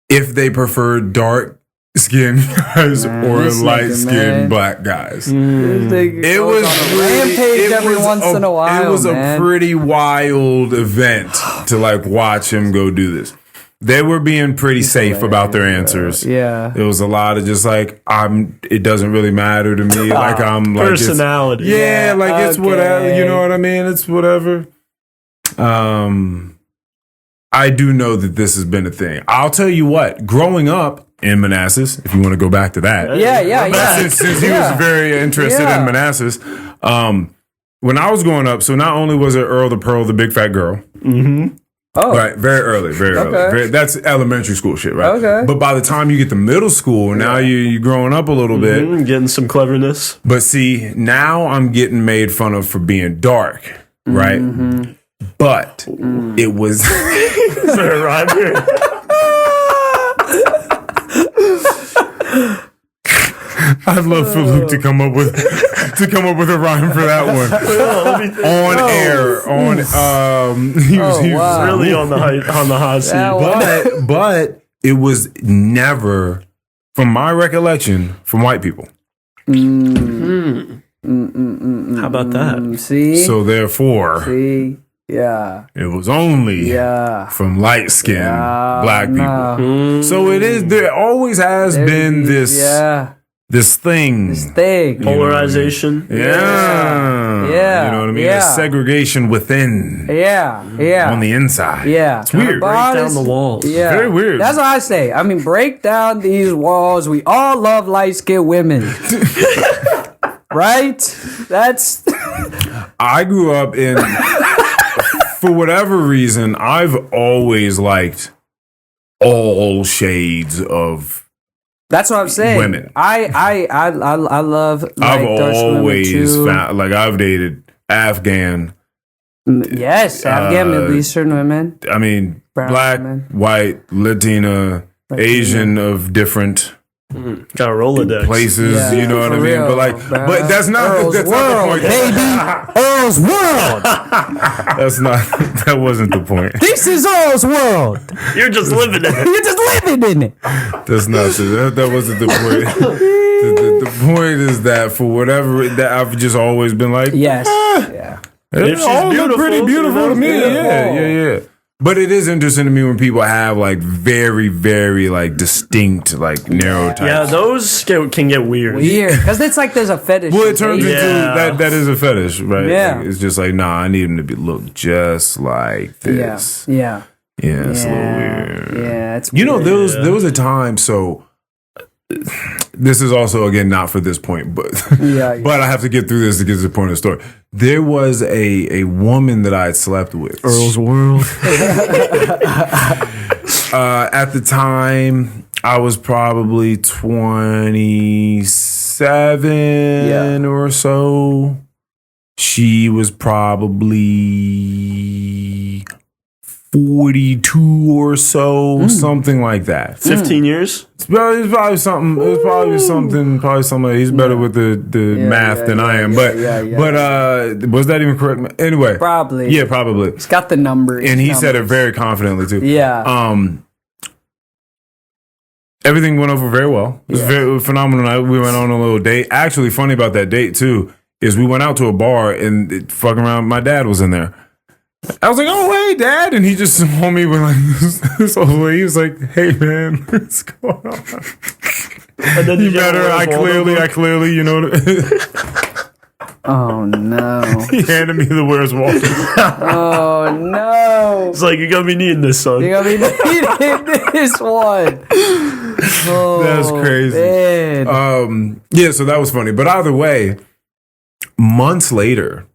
if they prefer dark skinned guys or light skinned black guys. It was on a rampage every once in a while. It was a pretty wild event to like watch him go do this. They were being pretty safe about their answers. Yeah. It was a lot of just like, it doesn't really matter to me. Like I'm like personality. It's whatever. You know what I mean? It's whatever. I do know that this has been a thing. I'll tell you what, growing up in Manassas, if you want to go back to that. Yeah. Since he was very interested in Manassas. When I was growing up, so not only was it Earl the Pearl, the big fat girl. Mm-hmm. Oh. Right, very early. That's elementary school shit, right? Okay. But by the time you get to middle school, now you're growing up a little bit. Getting some cleverness. But see, now I'm getting made fun of for being dark, right? Mm-hmm. But it was... Is there a rhyme here? I'd love for Luke to come up with a rhyme for that one. On air. He was really on the hot seat. But it was never, from my recollection, from white people. How about that? See? So therefore, yeah, it was only from light skinned black people. So it is. There always has been this. This thing. Polarization. Yeah. You know what I mean? Yeah. Segregation within. Yeah. On the inside. Yeah. It's weird. Break down the walls. Yeah. Very weird. That's what I say. I mean, break down these walls. We all love light-skinned women. Right? That's... I grew up in... For whatever reason, I've always liked all shades of... That's what I'm saying. Women. I love. Like, I've always found, like, I've dated Afghan. Yes, Afghan, Middle Eastern women. I mean, Brown black, women. white, Latina, Asian of different got a Rolodex places. You know what I mean? But like, but that's not Earl's that's world, not the point. baby. Earl's world. That's not. That wasn't the point. This is Earl's world. You're just living in it. You're just living in it. That's not. That wasn't the point. The point is that for whatever that I've just always been like, yes, It's all look pretty beautiful to me. Yeah. But it is interesting to me when people have like very, very like distinct like narrow types. Yeah, those can get weird. Because it's like there's a fetish. Well, it turns into that is a fetish, right? Yeah. Like, it's just like, nah, I need him to look just like this. Yeah, it's a little weird. Yeah, it's weird. There was a time. So this is also again not for this point, but but I have to get through this to get to the point of the story. There was a woman that I had slept with. Earl's world. At the time, I was probably 27 or so. She was probably 42 or so, something like that. 15 years? It was probably something. He's better with the math than I am. But was that even correct? Anyway. Probably. Yeah, probably. It's got the numbers. And he said it very confidently too. Yeah. Everything went over very well. It was a very phenomenal night. We went on a little date. Actually, funny about that date too is we went out to a bar and fucking around. My dad was in there. I was like, "Oh, hey, Dad," and he just saw me with like this old way. He was like, "Hey, man, what's going on?" And then you met her. I clearly, you know. Oh no. He handed me the Where's Waldo. Oh no. It's like, you're gonna be needing this, son. You're gonna be needing this one. Oh, That's crazy. Man. Yeah, so that was funny. But either way, months later,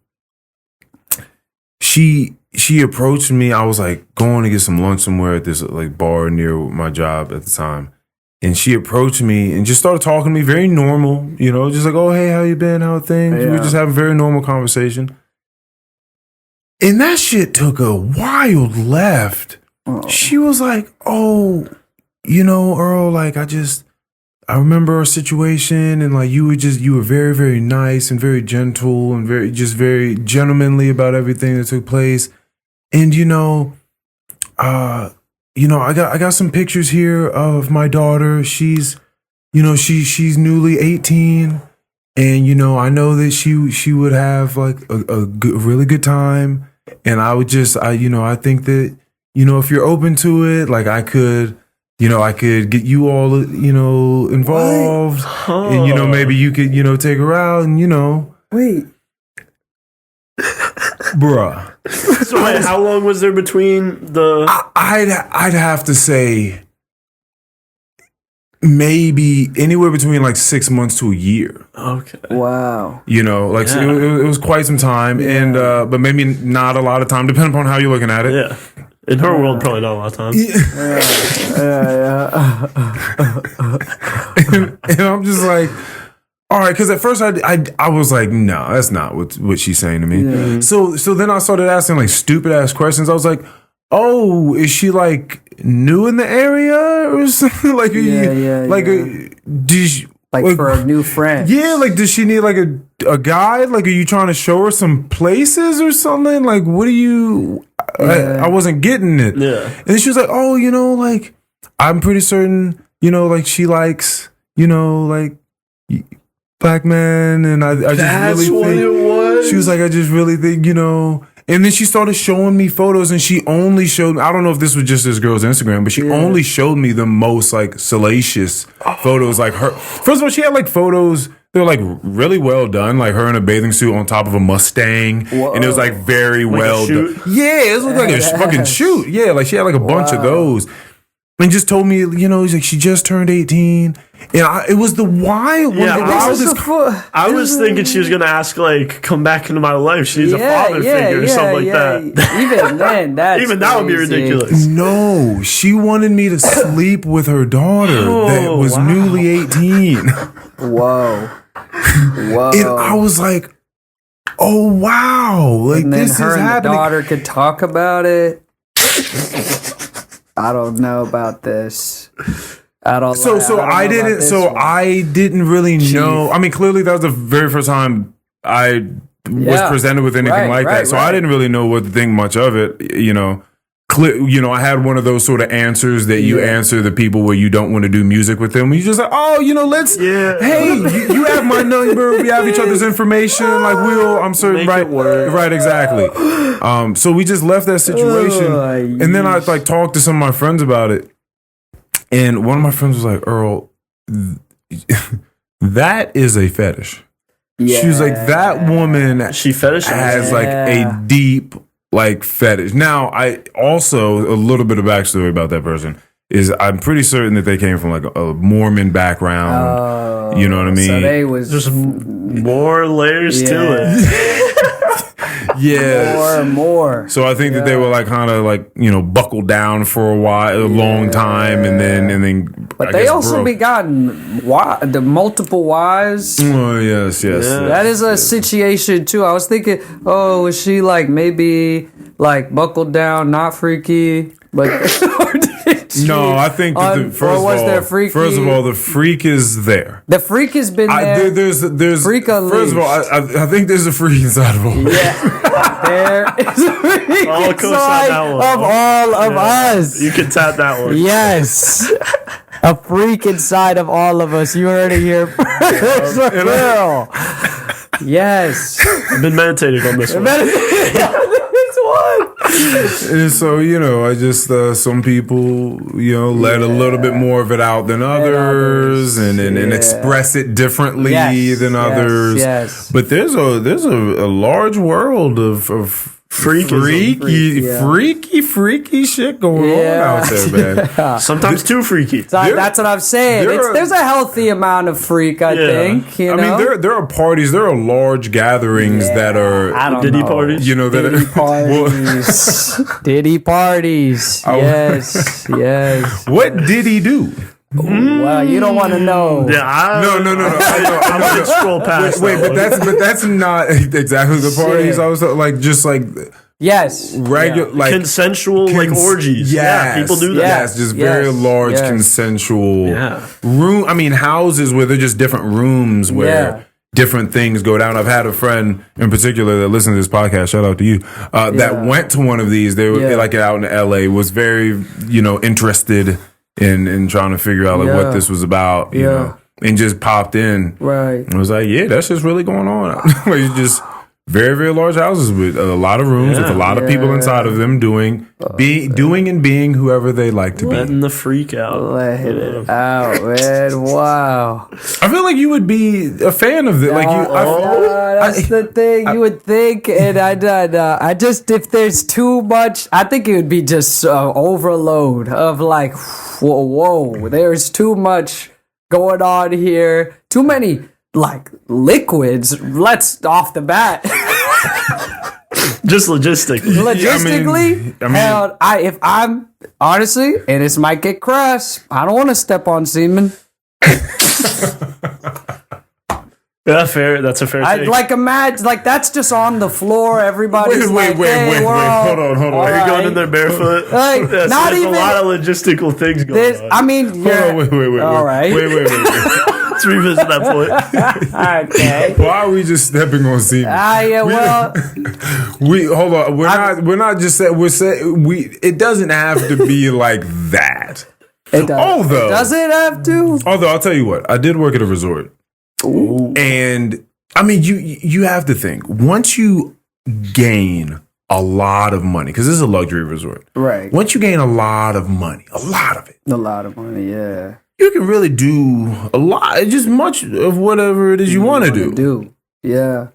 she approached me. I was like going to get some lunch somewhere at this like bar near my job at the time. And she approached me and just started talking to me very normal, just like, oh, hey, how you been? How are things? Yeah. We were just having a very normal conversation. And that shit took a wild left. Oh. She was like, oh, Earl, like, I remember our situation, and like you were very, very nice and very gentle and very gentlemanly about everything that took place. And I got some pictures here of my daughter. She's newly 18, and I know that she would have like a really good time. And I think that if you're open to it, like I could get you all involved, and maybe you could take her out, and Wait. bruh. So wait, how long was there between the... I'd have to say maybe anywhere between like 6 months to a year. Okay. Wow. So it was quite some time, and but maybe not a lot of time, depending upon how you're looking at it. Yeah. In her world, probably not a lot of time. And I'm just like, all right, because at first I was like, no, that's not what she's saying to me. Yeah. So then I started asking like stupid ass questions. I was like, oh, is she like new in the area or something? Like, for a new friend. Yeah, like, does she need like a guide? Like, are you trying to show her some places or something? Like, what do you? I wasn't getting it. Yeah. And then she was like, oh, like, I'm pretty certain, like she likes, like black men, and I just really think it was. She was like, I just really think, And then she started showing me photos, and she only showed me, I don't know if this was just this girl's Instagram, but she only showed me the most like salacious photos. Like her, first of all, she had like photos, they were like really well done, like her in a bathing suit on top of a Mustang. Whoa. And it was like very well done. Yeah, it looked like a fucking shoot. Yeah, like she had like a bunch of those. And just told me, he's like, she just turned 18. And it was the wild one. I was thinking she was going to ask, like, come back into my life. She needs a father figure or something like that. Even then, that would be ridiculous. No, she wanted me to sleep with her daughter that was newly 18. Whoa. And I was like, oh, wow. Like, and then this her is and happening. The daughter could talk about it. I don't know about this. I didn't really know. I mean, clearly that was the very first time I was presented with anything like that. So I didn't really know what to think much of it. I had one of those sort of answers that you answer the people where you don't want to do music with them. You just like, let's. Yeah. Hey, you have my number. We have each other's information. Like I'm certain, right, exactly. So we just left that situation, and then I like talked to some of my friends about it, and one of my friends was like, Earl, that is a fetish. Yeah. She was like, that woman, she fetish has like a deep like fetish. Now, I also a little bit of backstory about that person is I'm pretty certain that they came from like a Mormon background. You know what I mean? So they was there's more layers to it. Yeah, more. So I think that they were like kind of like buckled down for a long time, and then. But they also begotten the multiple wives. Oh yes. That is a situation too. I was thinking, was she like maybe like buckled down, not freaky, but. No, I think that first of all, the freak is there. The freak has been there. There's freak first of all, I think there's a freak inside of all. Yeah, there is a freak inside of all of us. You can tap that one. Yes, a freak inside of all of us. You heard it here first, Earl. Yes, I've been meditating on this one. This one. And so, I just, some people, let a little bit more of it out than others and express it differently than others. Yes. But there's a large world of freaky shit going on out there, man. Sometimes too freaky. That's what I'm saying. There's a healthy amount of freak, I think. I mean, there are parties, there are large gatherings that are Diddy parties. Diddy parties. Diddy parties. Yes. What did he do? Well, you don't want to know. Yeah, no. I'm gonna scroll past. Wait, but that's not exactly the parties. I was like, just like regular, like consensual, like orgies. Yes, people do that. Yes, just very large consensual room. I mean, houses where they're just different rooms where different things go down. I've had a friend in particular that listened to this podcast. Shout out to you. That went to one of these. They were like out in LA. Was very interested in trying to figure out what this was about, you know, and just popped in. Right. And was like, that's just really going on. Like, just very, very large houses with a lot of rooms with a lot of people inside of them doing and being whoever they like to be. Letting the freak out. Let it out, man. Wow. I feel like you would be a fan of it. Like that's the thing. You would think, and I just, if there's too much, I think it would be just overload of like, whoa, there's too much going on here. Too many like liquids. Let's off the bat. Just logistically. Hell, if I'm honestly, and this might get crass, I don't want to step on semen. Yeah, fair. That's a fair thing. Like imagine, like that's just on the floor. Everybody's wait, hold on. Are you going in there barefoot? Like, not even a lot of logistical things going on. I mean, wait. All right. Wait. Let's revisit that point. Okay. Why are we just stepping on semen? Well, we hold on. We're not just saying. We're saying it doesn't have to be like that. It does. Does it have to? Although I'll tell you what, I did work at a resort. Ooh. And I mean, you have to think, once you gain a lot of money, because this is a luxury resort, right? Once you gain a lot of money, a lot of money, you can really do a lot, just much of whatever it is you want to do. Yeah.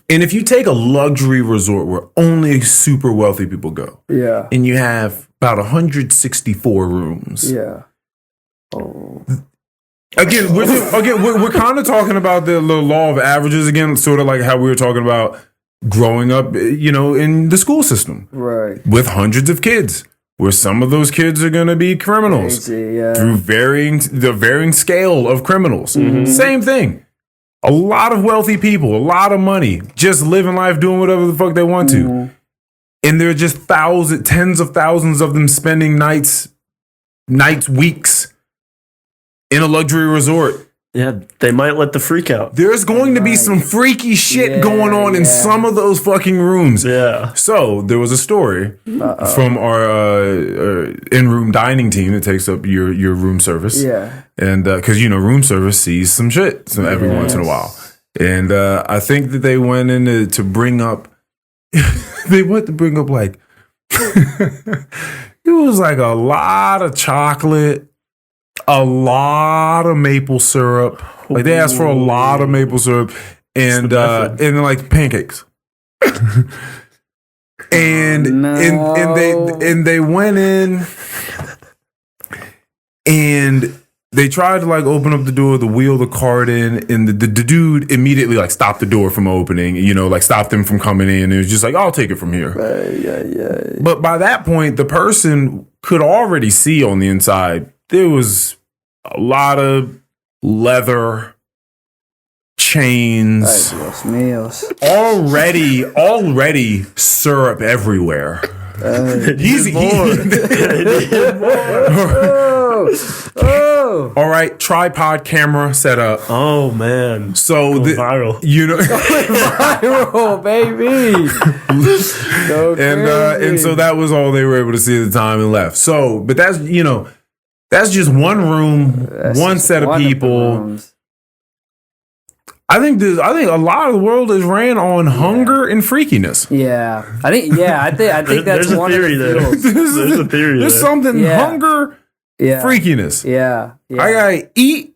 And if you take a luxury resort where only super wealthy people go, and you have about 164 rooms, Again, we're kind of talking about the law of averages again, sort of like how we were talking about growing up, in the school system, right? With hundreds of kids, where some of those kids are going to be criminals through the varying scale of criminals. Mm-hmm. Same thing. A lot of wealthy people, a lot of money, just living life, doing whatever the fuck they want to, and there are just tens of thousands of them spending nights, weeks. In a luxury resort. Yeah, they might let the freak out. There's going to be some freaky shit going on in some of those fucking rooms. Yeah. So there was a story from our in-room dining team that takes up your room service. Yeah. And because room service sees some shit every once in a while. And I think that they went in to bring up. They went to bring up like it was like a lot of chocolate. A lot of maple syrup. Like they asked for a lot of maple syrup and like pancakes. and they went in and they tried to like open up the door to wheel the cart in, and the dude immediately like stopped the door from opening, like stopped them from coming in. It was just like, I'll take it from here. Yeah. But by that point, the person could already see on the inside. There was a lot of leather chains. Already syrup everywhere. He's eating. All right, tripod camera set up. Oh man, so viral. Viral, baby. And so that was all they were able to see at the time and left. So, but that's that's just one room, one set of people. I think a lot of the world is ran on hunger and freakiness. Yeah, I think that's there's one a theory of the there. fuels. There's a theory There's there. something Yeah. hunger, Yeah, freakiness. yeah, I gotta eat,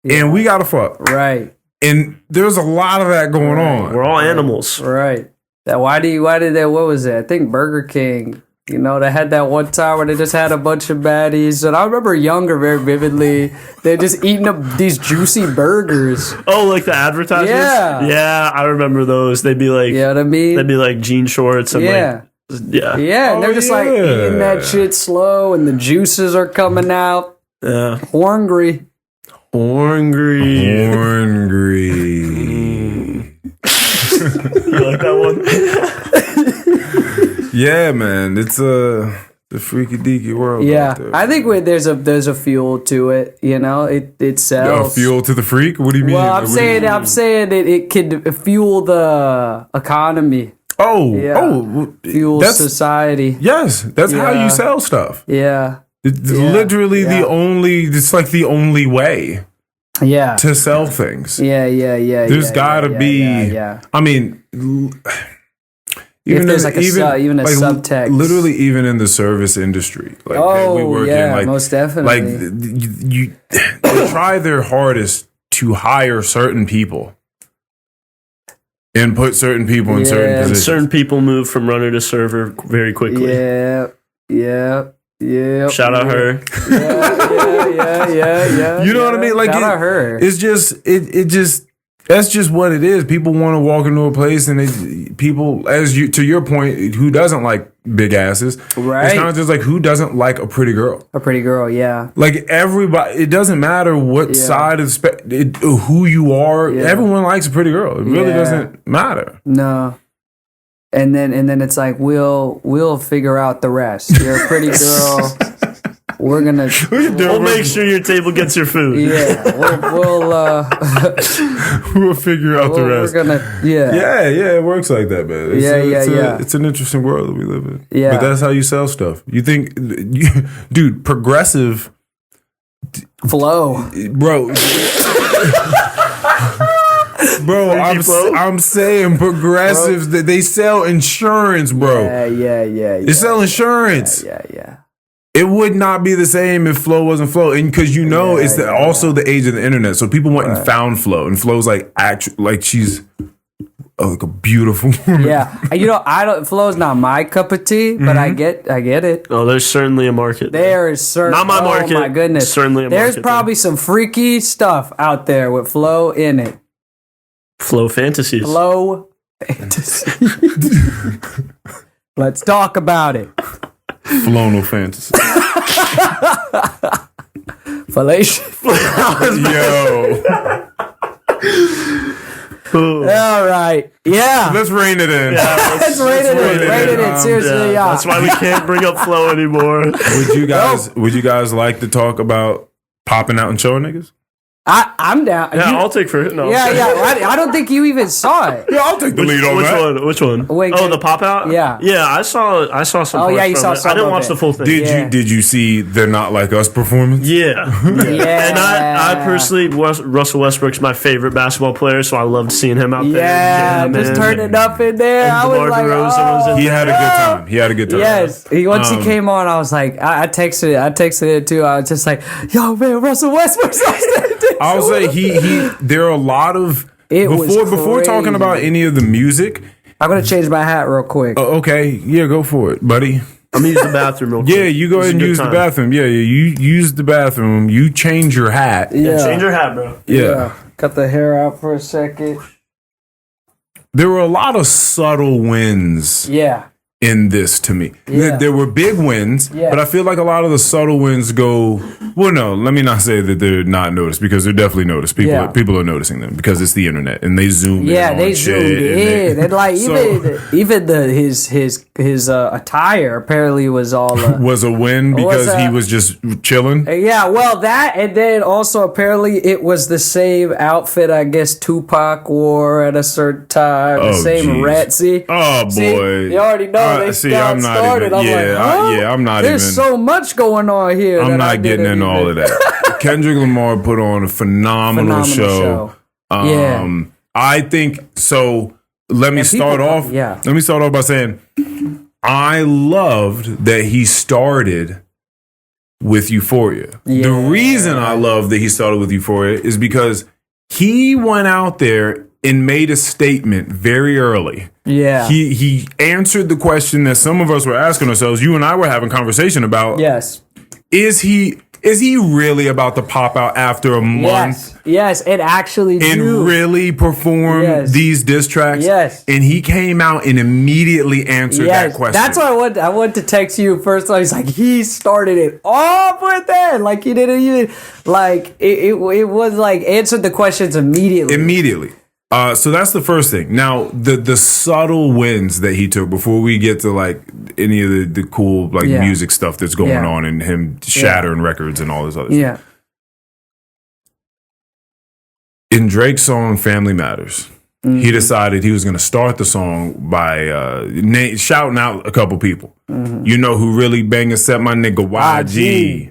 and we gotta fuck, right, and there's a lot of that going on. We're all animals. right. That why did that? What was it? I think Burger King. You know, they had that one time where they just had a bunch of baddies, and I remember younger very vividly. They're just eating up these juicy burgers. Oh, like the advertisements? Yeah. Yeah, I remember those. They'd be like, You know what I mean? they'd be like jean shorts and Yeah. yeah. Yeah, and they're just like eating yeah. that shit slow, and the juices are coming out. Yeah. Hungry. Hungry. Hungry. You like that one? Yeah, man, it's the freaky deaky world. Yeah, out there. I think there's a fuel to it. You know, it sells. Fuel to the freak. What do you mean? Well, What do you mean? I'm saying it could fuel the economy, Oh, fuel that's society. yes. That's how Yeah. you sell stuff. Yeah, It's Yeah. literally Yeah. the only. It's like the only way yeah, to sell things. yeah. There's gotta be. Yeah. I mean, If there's like even a subtext. literally even in the service industry, like that we work in, like most definitely. like you they try their hardest to hire certain people and put certain people in certain Yeah. And positions. certain people move from runner to server very quickly. yeah. Shout out her. Yeah. You know what I mean? Like Shout out her. it's just it just that's just what it is. People want to walk into a place and people, to your point, who doesn't like big asses? Right. It's kind of just like who doesn't like a pretty girl? A pretty girl, yeah. Like everybody, it doesn't matter what side of who you are. Yeah. Everyone likes a pretty girl. It really Yeah. doesn't matter. No. And then it's like we'll figure out the rest. You're a pretty girl. We're gonna We'll make sure your table gets your food. We'll figure out the rest. We're gonna Yeah, it works like that, man. It's it's an interesting world that we live in. Yeah. But that's how you sell stuff. You think, dude, progressive, flow. bro. Bro, I'm saying progressives that they sell insurance, bro. Yeah. They sell insurance. Yeah. It would not be the same if Flo wasn't Flo, and because it's also the age of the internet, so people went and found Flo, and Flo's like she's like a beautiful woman. Yeah. Flow's not my cup of tea, but I get it. Oh, there's certainly a market. There is certainly Not my market. Oh my goodness. Certainly a There's market probably some freaky stuff out there with Flow in it. Flow fantasies. Flow fantasy. Let's talk about it. Flonal fantasy. Fellation. Yo, All right. Yeah. let's rein it in. Let's rate it in. Rate it in. Seriously, yeah. That's why we can't bring up Flow anymore. Would you guys like to talk about popping out and showing niggas? I'm down. Yeah, I'll take for it. No, Yeah. I don't think you even saw it. Yeah, I'll take the lead on that. Which one? Wait, the pop out. Yeah. I saw some. Oh, parts yeah, you from saw it. some I didn't of watch it. the full thing. Did you see They're Not Like Us performance? Yeah. Yeah. And I personally, Russell Westbrook's my favorite basketball player, so I loved seeing him out there. Yeah, jamming. just turning up in there. And I was DeMar like, DeRozan was in He had a good time. Yes. Once he came on, I was like, I texted it too. I was just like, yo, man, Russell Westbrook's on stage. I'll say there are a lot of before talking about any of the music. I'm gonna change my hat real quick. Okay, yeah, go for it, buddy. I'm gonna use the bathroom real quick. Yeah, you go This ahead is and a good use the time. bathroom. Yeah, you use the bathroom. You change your hat. Yeah. Change your hat, bro. Yeah. Cut the hair out for a second. There were a lot of subtle wins Yeah. in this to me. Yeah. There were big wins, Yeah. but I feel like a lot of the subtle wins go. Well, no, let me not say that they're not noticed because they're definitely noticed. People are noticing them because it's the internet and they zoom in. Yeah, on they shit zoomed in, and like even his attire apparently was all. Was a win because he was just chilling. Yeah, well, that, and then also apparently it was the same outfit I guess Tupac wore at a certain time. The same geez. red. See? Oh boy, See? You already know they got started. I'm like, huh? I'm not There's even. so much going on here. I'm that I not getting didn't into all of even- that. Kendrick Lamar put on a phenomenal show. Yeah. I think so. Let me start off by saying I loved that he started with Euphoria. The reason I love that he started with Euphoria is because he went out there and made a statement very early. Yeah. He answered the question that some of us were asking ourselves. You and I were having conversation about. Yes. Is he really about to pop out after a month? Yes, it actually and really perform these diss tracks? Yes. And he came out and immediately answered that question. That's why I want to text you first. He's like, he started it off with that. Like, he didn't even, like, it was like, answered the questions immediately. So that's the first thing. Now, the subtle wins that he took before we get to like any of the cool like music stuff that's going on and him shattering records and all this other stuff. In Drake's song "Family Matters," he decided he was going to start the song by shouting out a couple people. You know who really bang a set? My nigga YG.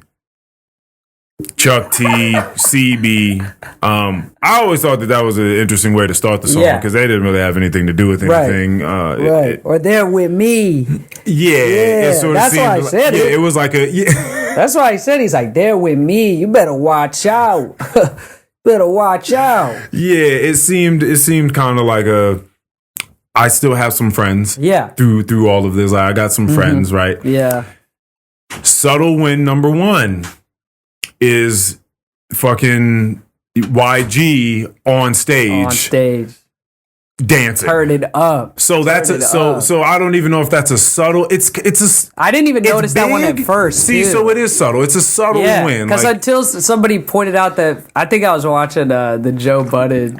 Chuck T, CB. I always thought that was an interesting way to start the song because they didn't really have anything to do with anything. Right. Or they're with me. It sort of that's why I said it. It was like a. That's why I said he's like, they're with me. You better watch out. Better watch out. Yeah, it seemed kind of like a. I still have some friends. Yeah. Through all of this, like, I got some friends, right? Yeah. Subtle win number one is fucking YG on stage dancing. Turn it up. So that's so I don't even know if that's a subtle. I didn't even notice that one at first. See, so it is subtle. It's a subtle win. Because until somebody pointed out that I think I was watching the Joe Budden.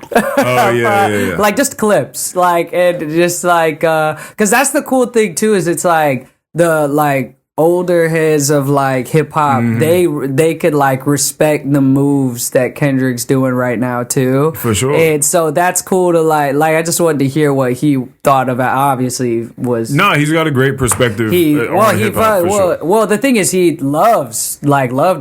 Like just clips, like and just like because that's the cool thing too is it's like the like older heads of like hip hop, they could like respect the moves that Kendrick's doing right now too. For sure. And so that's cool to like I just wanted to hear what he thought about. Obviously, he's got a great perspective. Well, the thing is, he loved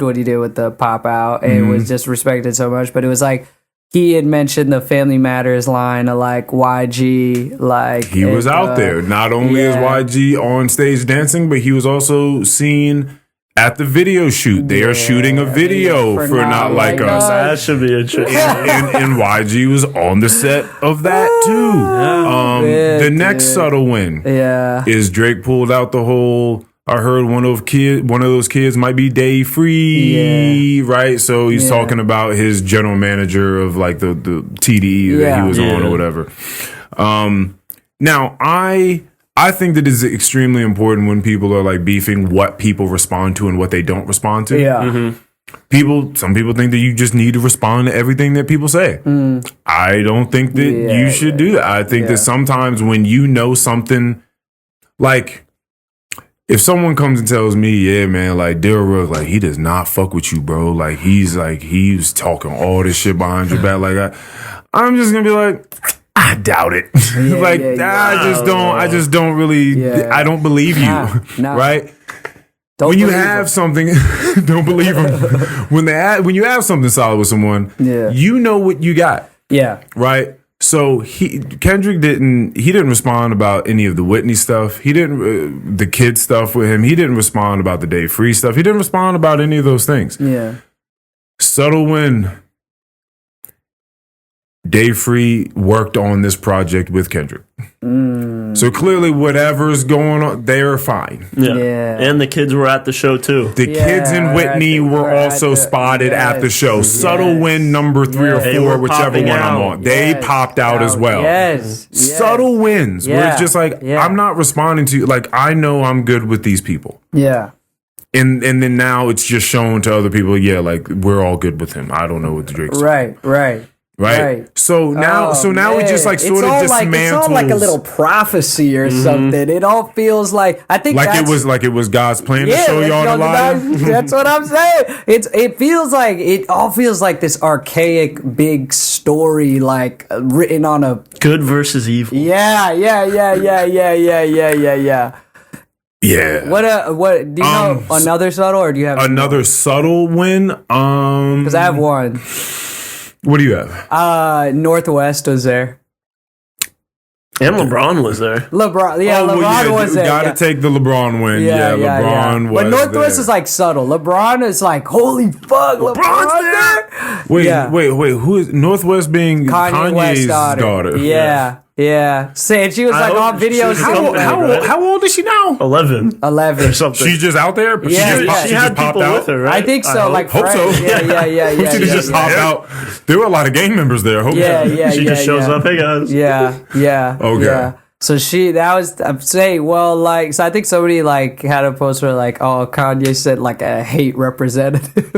what he did with the Pop Out and was just respected so much. But it was like. He had mentioned the Family Matters line of like YG, like he was out there. Not only is YG on stage dancing, but he was also seen at the video shoot. They are shooting a video for Not Like Us. That should be interesting. And YG was on the set of that too. The next subtle win is Drake pulled out the whole. I heard one of those kids might be day free, right? So he's talking about his general manager of like the TDE that he was on or whatever. Now I think that it's extremely important when people are like beefing what people respond to and what they don't respond to. Yeah. Some people think that you just need to respond to everything that people say. I don't think that you should do that. I think that sometimes when you know something like. If someone comes and tells me, yeah, man, like Dilruk, like he does not fuck with you, bro. Like he's talking all this shit behind your back, like I'm just gonna be like, I doubt it. I just don't really, I don't believe you, right? When you have something, don't believe them. When you have something solid with someone, you know what you got, right? So Kendrick didn't respond about any of the Whitney stuff. He didn't the kid stuff with him. He didn't respond about the Day Free stuff. He didn't respond about any of those things. Yeah. Subtle win. Day Free worked on this project with Kendrick. So clearly whatever's going on, they're fine. Yeah. And the kids were at the show too. The kids in Whitney were also spotted at the show. Subtle win number 3 or 4, whichever one I'm on. They popped out as well. Subtle wins. Where it's just like, I'm not responding to, like, I know I'm good with these people. Yeah. And then now it's just shown to other people, like, we're all good with him. I don't know what the Drake's Right. So now, we just like sort of dismantled. It's all like a little prophecy or something. It all feels like it was God's plan to show y'all the lie. That's what I'm saying. It all feels like this archaic big story, like written on a good versus evil. Yeah. What do you know? Another subtle, or do you have another subtle win? Because I have one. What do you have? Northwest was there. And LeBron was there. LeBron was there. Gotta take the LeBron win. LeBron was But Northwest there. is like subtle. LeBron is like, holy fuck, LeBron's there. Wait. Who is Northwest being Kanye West's Kanye's daughter? Yeah. Saying she was like on videos. How old is she now? 11 11. something. She's just out there. She had people with her, right? I think so. Like Hope so. Yeah. She just popped out. There were a lot of gang members there. Hope so. She just shows up. Hey guys. Yeah. Okay. Yeah. So I'm saying, well, like, so I think somebody like had a post where like, oh, Kanye said like a hate representative.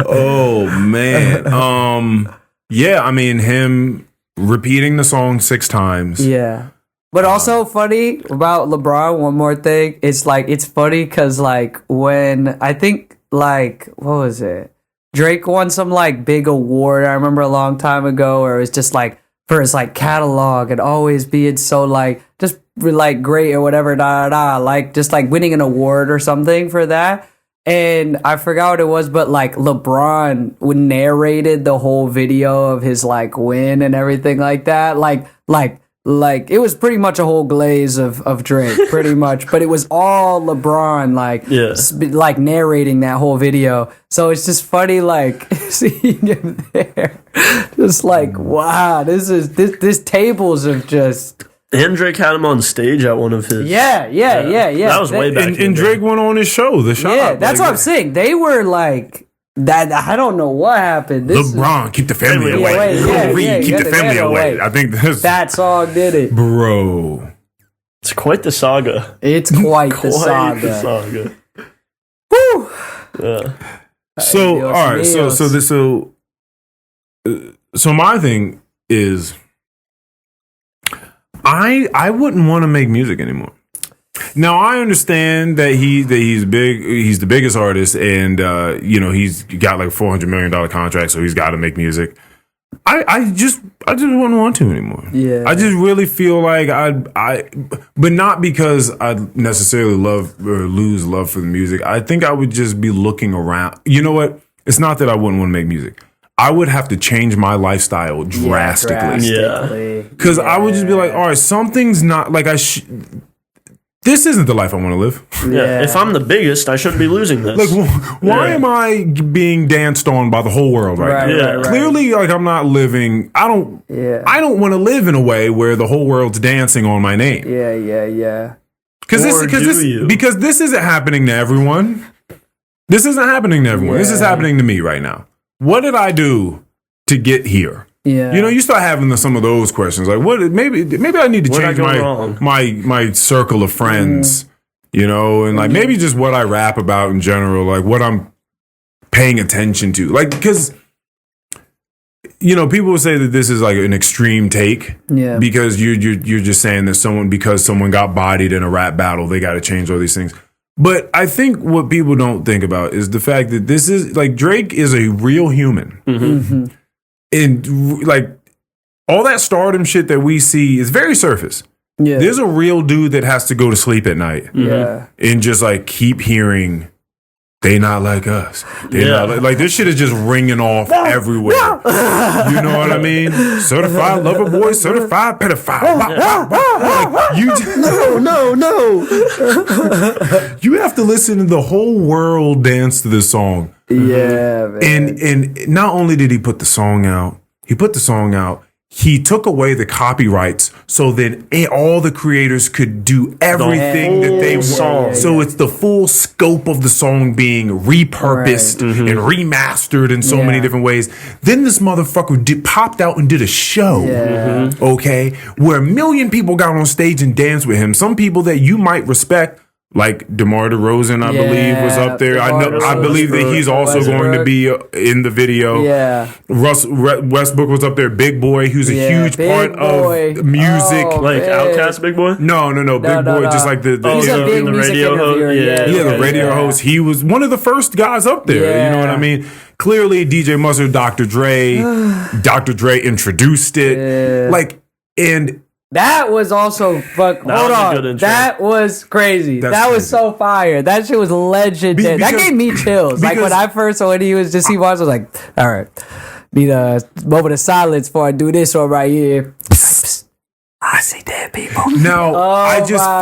Oh man. Yeah, I mean him repeating the song 6 times. Yeah. But also funny about LeBron, one more thing, it's like, it's funny because like when I think like, what was it? Drake won some like big award, I remember a long time ago, where it was just like for his like catalog and always being so like just like great or whatever, like just like winning an award or something for that. And I forgot what it was, but like LeBron narrated the whole video of his like win and everything like that. Like it was pretty much a whole glaze of Drake, pretty much. But it was all LeBron, like narrating that whole video. So it's just funny, like seeing him there, just like wow, this tables of just. And Drake had him on stage at one of his. Yeah. That was way back. And Drake went on his show, The Shop. Yeah, that's what I'm saying. They were like that. I don't know what happened. LeBron, keep the family away. Keep the family away. I think that song did it, bro. It's quite the saga. It's quite the saga. Woo! Yeah. So all right. So my thing is. I wouldn't want to make music anymore. Now I understand that he's big. He's the biggest artist, and he's got like $400 million contract, so he's got to make music. I just wouldn't want to anymore. Yeah. I just really feel like but not because I necessarily love or lose love for the music. I think I would just be looking around. You know what? It's not that I wouldn't want to make music. I would have to change my lifestyle drastically. Yeah. Because I would just be like, all right, something's not like this isn't the life I want to live. Yeah. If I'm the biggest, I shouldn't be losing this. Like, why am I being danced on by the whole world right now? Right. Clearly, like I'm not living. I don't want to live in a way where the whole world's dancing on my name. Yeah. Because this isn't happening to everyone. This isn't happening to everyone. This is happening to me right now. What did I do to get here? Yeah. You start having some of those questions. Like, what? Maybe I need to change my circle of friends. And like maybe just what I rap about in general, like what I'm paying attention to. Like, because people will say that this is like an extreme take. Yeah. Because you're just saying that because someone got bodied in a rap battle, they got to change all these things. But I think what people don't think about is the fact that this is like Drake is a real human. Mm-hmm. And like all that stardom shit that we see is very surface. Yeah. There's a real dude that has to go to sleep at night. Yeah. And just like keep hearing they not like us. Not like this shit is just ringing off everywhere. You know what I mean? Certified lover boy, certified pedophile. No. You have to listen to the whole world dance to this song. Yeah, man. And not only did he put the song out, he took away the copyrights so that all the creators could do everything that they want. So it's the full scope of the song being repurposed and remastered in so many different ways. Then this motherfucker popped out and did a show, okay, where 1 million people got on stage and danced with him. Some people that you might respect, like DeMar DeRozan, I believe, was up there. I believe that he's also going to be in the video. Yeah, Westbrook was up there. Big Boy, who's a huge part of music. Outkast Big Boy? No. Big Boy, just like the radio host. The radio host. He was one of the first guys up there. Yeah. You know what I mean? Clearly, DJ Mustard, Dr. Dre introduced it. Yeah. That was also hold was a good on. intro. That was crazy. That's that was crazy. so fire. That shit was legendary. That because- gave me chills. Like when I first saw when he was just he was like, all right, need a moment of silence before I do this one right here. I see dead people. Now, I just my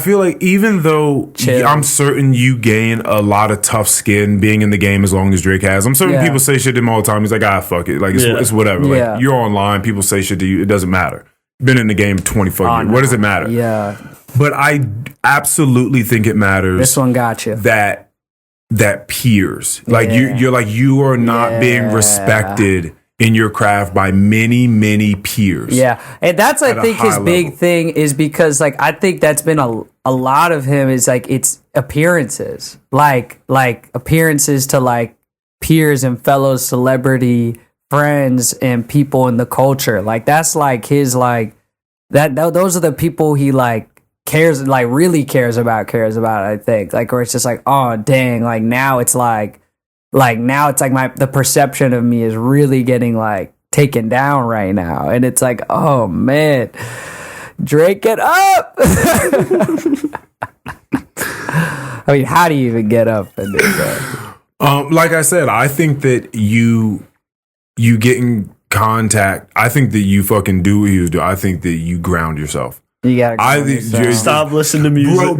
feel like even though Chill. I'm certain you gain a lot of tough skin being in the game as long as Drake has. I'm certain Yeah. people say shit to him all the time. He's like, fuck it. Like, it's whatever. Yeah. Like, you're online. People say shit to you. It doesn't matter. Been in the game 20 fucking years. What does it matter? Yeah, But I absolutely think it matters this one got you. that peers. Like, Yeah. you're like, you are not being Yeah. respected in your craft by many peers. Yeah, and that's I At a think his high big level. thing is because like I think that's been a lot of him is like it's appearances, like appearances to like peers and fellow celebrity friends and people in the culture. Like that's like his like that. Those are the people he like cares like really cares about. I think like where it's just like oh dang like now it's like now it's like the perception of me is really getting like taken down right now, and it's like oh man, Drake, get up. I mean, how do you even get up in this? Like I said, I think that you get in contact. I think that you fucking do what you do. I think that you ground yourself. You gotta I think Stop listening to music.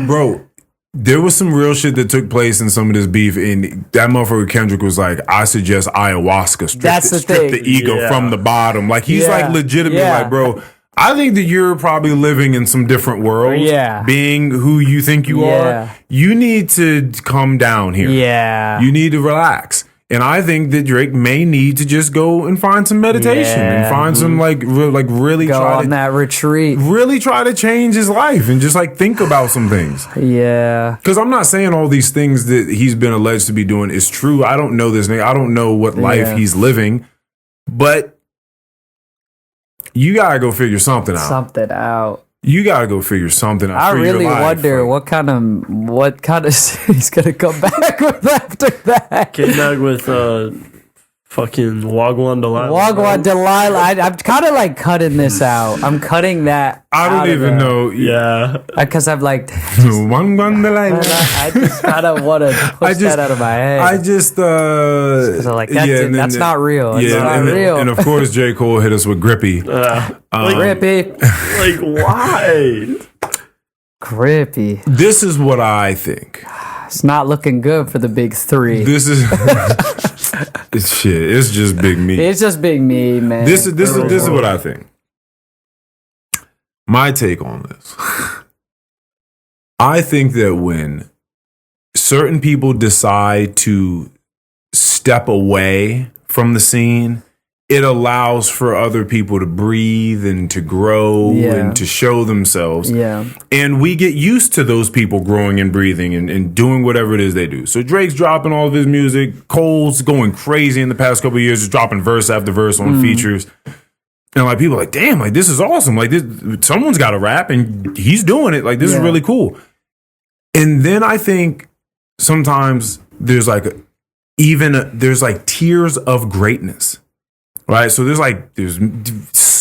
bro. There was some real shit that took place in some of this beef, and that motherfucker Kendrick was like, "I suggest ayahuasca. Strip the ego Yeah. from the bottom." Like he's Yeah. like legitimately Yeah. like, bro. I think that you're probably living in some different worlds. Yeah. Being who you think you Yeah. are, you need to come down here. Yeah. You need to relax. And I think that Drake may need to just go and find some meditation and Yeah. find some like really Go try on to that retreat. really try to change his life and just like think about some things. Yeah. Because I'm not saying all these things that he's been alleged to be doing is true. I don't know this nigga. I don't know what life Yeah. he's living, but you gotta go figure something out. Something out. You gotta go figure something out. I for your really life. wonder Like, what kind of shit he's gonna come back with after that. Came back with fucking Wagwan Delilah. Wagwan Delilah. I'm kind of like cutting this out. I'm cutting that. I don't even know. Yeah. because I'm like, One Delilah. I just kind of want to push that out of my head. I just So like that's not real. It's not and, real. and of course J. Cole hit us with Grippy. Grippy, Like, why? grippy. This is what I think. It's not looking good for the big three. This is it's shit. It's just big meat. It's just big me, man. This is what I think. My take on this. I think that when certain people decide to step away from the scene, it allows for other people to breathe and to grow Yeah. and to show themselves. Yeah. And we get used to those people growing and breathing and doing whatever it is they do. So Drake's dropping all of his music. Cole's going crazy in the past couple of years, just dropping verse after verse on features. And like people are like, damn, like this is awesome. Like this, someone's got to rap and he's doing it. Like this is really cool. And then I think sometimes there's like there's like tiers of greatness. Right, so there's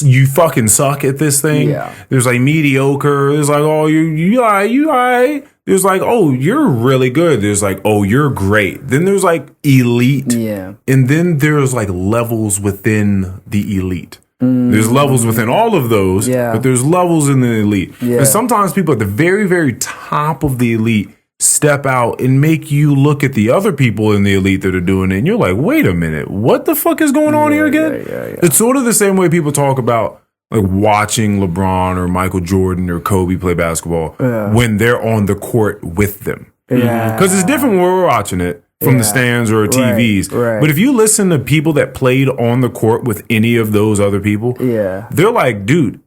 you fucking suck at this thing. Yeah. There's like mediocre. There's like oh you alright. There's like oh you're really good. There's like oh you're great. Then there's like elite. Yeah. And then there's like levels within the elite. There's levels within all of those. Yeah. But there's levels in the elite. Yeah. And sometimes people at the very very top of the elite step out and make you look at the other people in the elite that are doing it, and you're like, wait a minute, what the fuck is going on here again? Yeah. It's sort of the same way people talk about like watching LeBron or Michael Jordan or Kobe play basketball when they're on the court with them. Yeah. Because it's different when we're watching it from the stands or TVs. right. But if you listen to people that played on the court with any of those other people, Yeah. they're like, dude,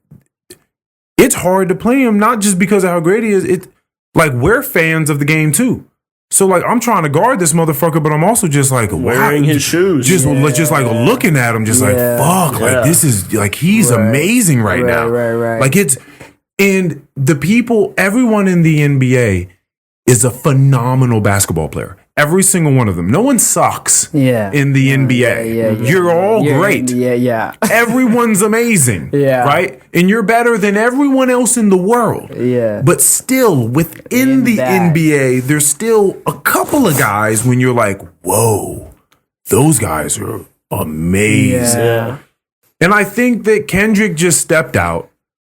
it's hard to play him, not just because of how great he is. It's like we're fans of the game too. So like I'm trying to guard this motherfucker, but I'm also just like Wearing his shoes. just like looking at him, just like fuck, like this is like he's amazing right now. Right. Like it's and the people, everyone in the NBA is a phenomenal basketball player. Every single one of them. No one sucks in the NBA. You're all great. Yeah. Everyone's amazing. Yeah. Right? And you're better than everyone else in the world. Yeah. But still, within the NBA, there's still a couple of guys when you're like, whoa, those guys are amazing. Yeah. And I think that Kendrick just stepped out.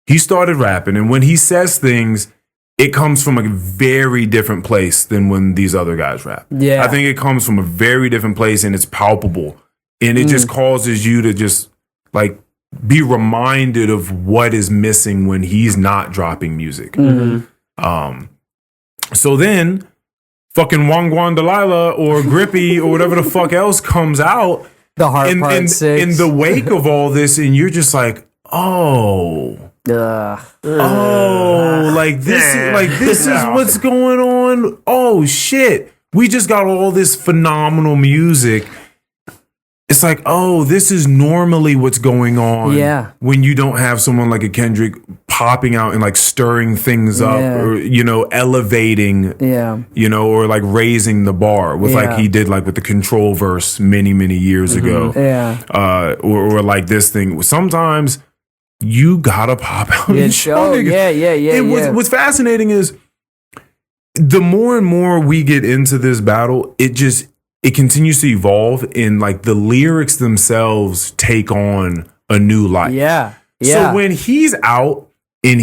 He started rapping. And when he says things, it comes from a very different place than when these other guys rap. Yeah. I think it comes from a very different place and it's palpable. And it just causes you to just like be reminded of what is missing when he's not dropping music. So then fucking Wangwan Delilah or Grippy or whatever the fuck else comes out. The Heart Part 6. In the wake of all this, and you're just like, oh, like this is what's going on. Oh shit, we just got all this phenomenal music. It's like, oh, this is normally what's going on. Yeah. When you don't have someone like a Kendrick popping out and like stirring things up, or elevating, or like raising the bar with like he did like with the Control verse many years ago. Or like this thing. Sometimes you gotta pop out and show niggas. What's fascinating is the more and more we get into this battle, it continues to evolve, and like the lyrics themselves take on a new life. So when he's out and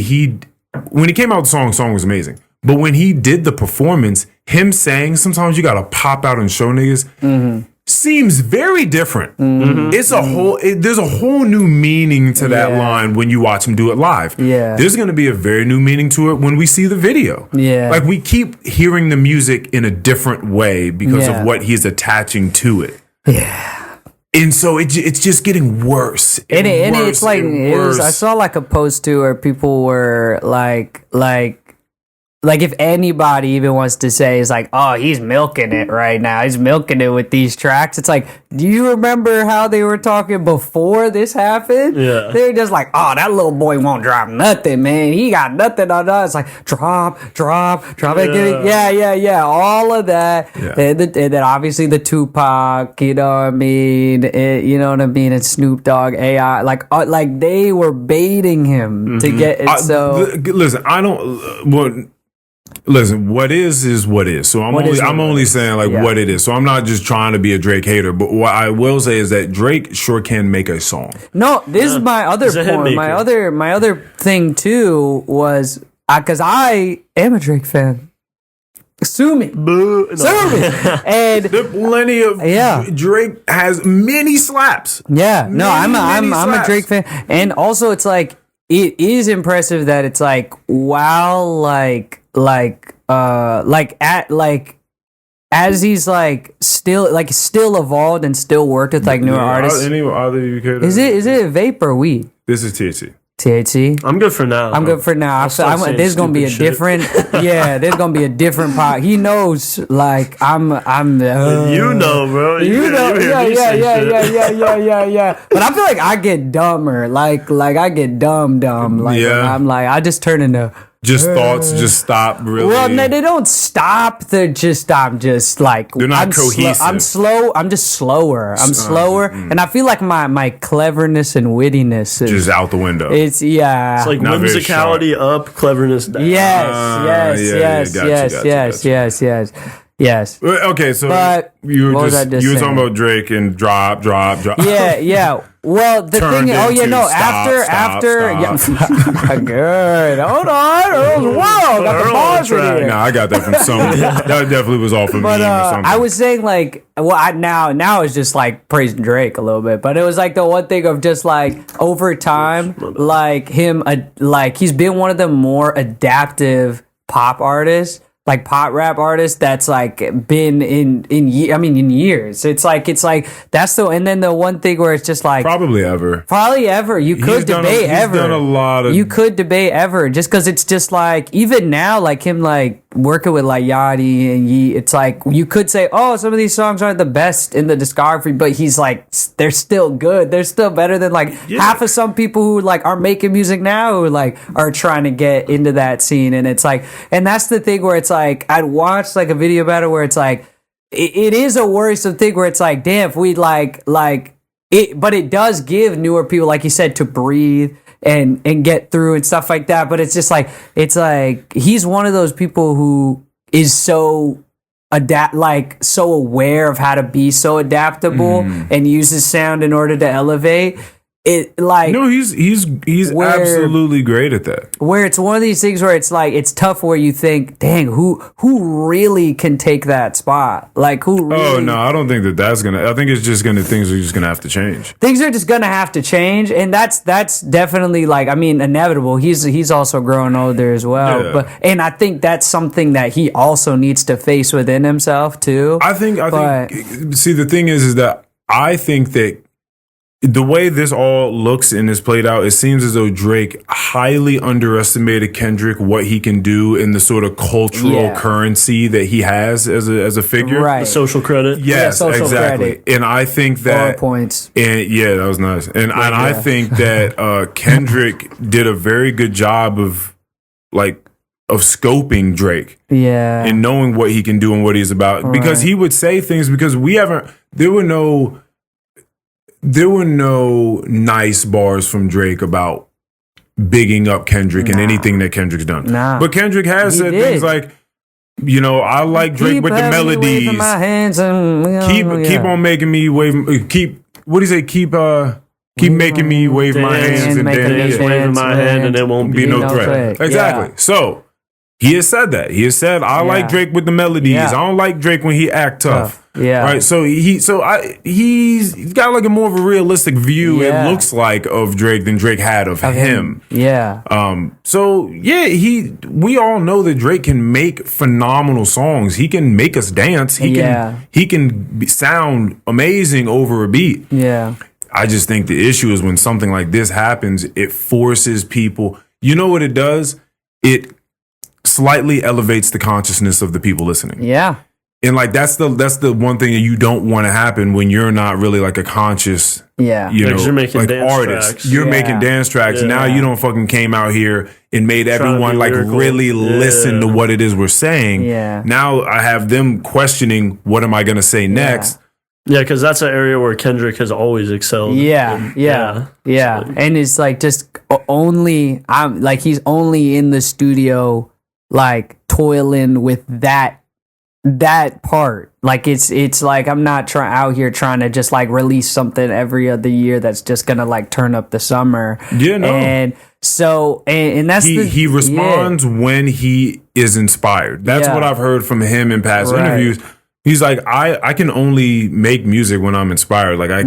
when he came out, the song was amazing. But when he did the performance, him saying sometimes you gotta pop out and show niggas seems very different. It's there's a whole new meaning to that line when you watch him do it live. There's gonna be a very new meaning to it when we see the video. Like we keep hearing the music in a different way because of what he's attaching to it. And so it's just getting worse. And it's like I saw like a post too where people were like if anybody even wants to say is like, oh, he's milking it right now. He's milking it with these tracks. It's like, do you remember how they were talking before this happened? Yeah. They're just like, oh, that little boy won't drop nothing, man. He got nothing on us. It's like, drop. Yeah. All of that. And then obviously the Tupac, you know what I mean? And Snoop Dogg, AI. Like they were baiting him to get it. Listen, what is what is. So I'm only saying like what it is. So I'm not just trying to be a Drake hater, but what I will say is that Drake sure can make a song. No, this is my other point. My other thing too was because I am a Drake fan. Sue me. Sue me. And there are plenty of Drake has many slaps. Yeah. No, I'm a Drake fan. And also it's like it is impressive that it's like while as he's still evolved and still worked with like newer artists. Is it vape or weed? This is THC. THC. I'm good for now. There's gonna be a different. There's gonna be a different part. He knows. Like I'm. You know, bro. You know. Yeah. But I feel like I get dumber. Like I get dumb. Like I'm like I just turn into. Thoughts just stop really. Well, no, they don't stop. They're just I'm just like they're not cohesive. I'm slow. I'm just slower. I'm slower, and I feel like my cleverness and wittiness is just out the window. It's like not whimsicality up, cleverness down. Yes. Okay, so you were talking about Drake and drop. Yeah. Well, the thing after good. Hold on, Earl's World. Got the bars in here. No, I got that from someone. That definitely was off of me or something. I was saying like, now it's just like praising Drake a little bit, but it was like the one thing of just like over time, like him, like he's been one of the more adaptive pop artists. Like pop rap artist that's like been in years. It's like that's and then the one thing where it's just like probably ever. You could debate ever. He's done a lot of. You could debate ever just because it's just like even now like him like working with like Yachty and Yee. It's like you could say some of these songs aren't the best in the discography, but he's like they're still good. They're still better than like half of some people who like are making music now who like are trying to get into that scene. And it's like and that's the thing where it's like I'd watched like a video about it where it's like it is a worrisome thing where it's like, damn, if we like it, but it does give newer people, like you said, to breathe and get through and stuff like that. But it's just like, he's one of those people who is so so aware of how to be so adaptable and uses sound in order to elevate. It like no, he's absolutely great at that. Where it's one of these things where it's like it's tough where you think, dang, who really can take that spot? Like who? Really, oh no, I don't think that's gonna. I think it's just gonna things are just gonna have to change. Things are just gonna have to change, and that's definitely like inevitable. He's also growing older as well, and I think that's something that he also needs to face within himself too. I think. See, the thing is that I think that. The way this all looks and is played out, it seems as though Drake highly underestimated Kendrick, what he can do in the sort of cultural currency that he has as a figure. Right. The social credit. Yes, social exactly. credit. And I think that... points. And that was nice. And I think that Kendrick did a very good job of scoping Drake. Yeah. And knowing what he can do and what he's about. Right. Because he would say things because there were no nice bars from Drake about bigging up Kendrick and anything that Kendrick's done. But Kendrick has said things like, I like Drake with the melodies. My hands and, keep on making me wave. What do you say? Keep making me wave my hands and dance. Waving my hand and it won't be no threat. Exactly. Yeah. So he has said that. He has said, I like Drake with the melodies. Yeah. I don't like Drake when he act tough. Yeah. Right. So he's got like a more of a realistic view. It looks like of Drake than Drake had of him. Yeah. We all know that Drake can make phenomenal songs. He can make us dance. He can sound amazing over a beat. Yeah. I just think the issue is when something like this happens, it forces people. You know what it does? It slightly elevates the consciousness of the people listening. Yeah. And like that's the one thing that you don't want to happen when you're not really like a conscious, you're making like dance artist. Tracks. You're making dance tracks. Yeah. Now you don't fucking came out here and made everyone like really listen to what it is we're saying. Yeah. Now I have them questioning what am I going to say next. Yeah, because that's an area where Kendrick has always excelled. Yeah. And it's like just he's only in the studio like toiling with that part. Like it's like I'm not out here trying to just like release something every other year that's just gonna like turn up the summer. Yeah, no. And so and that's he responds when he is inspired. That's what I've heard from him in past interviews. He's like, I can only make music when I'm inspired. Like I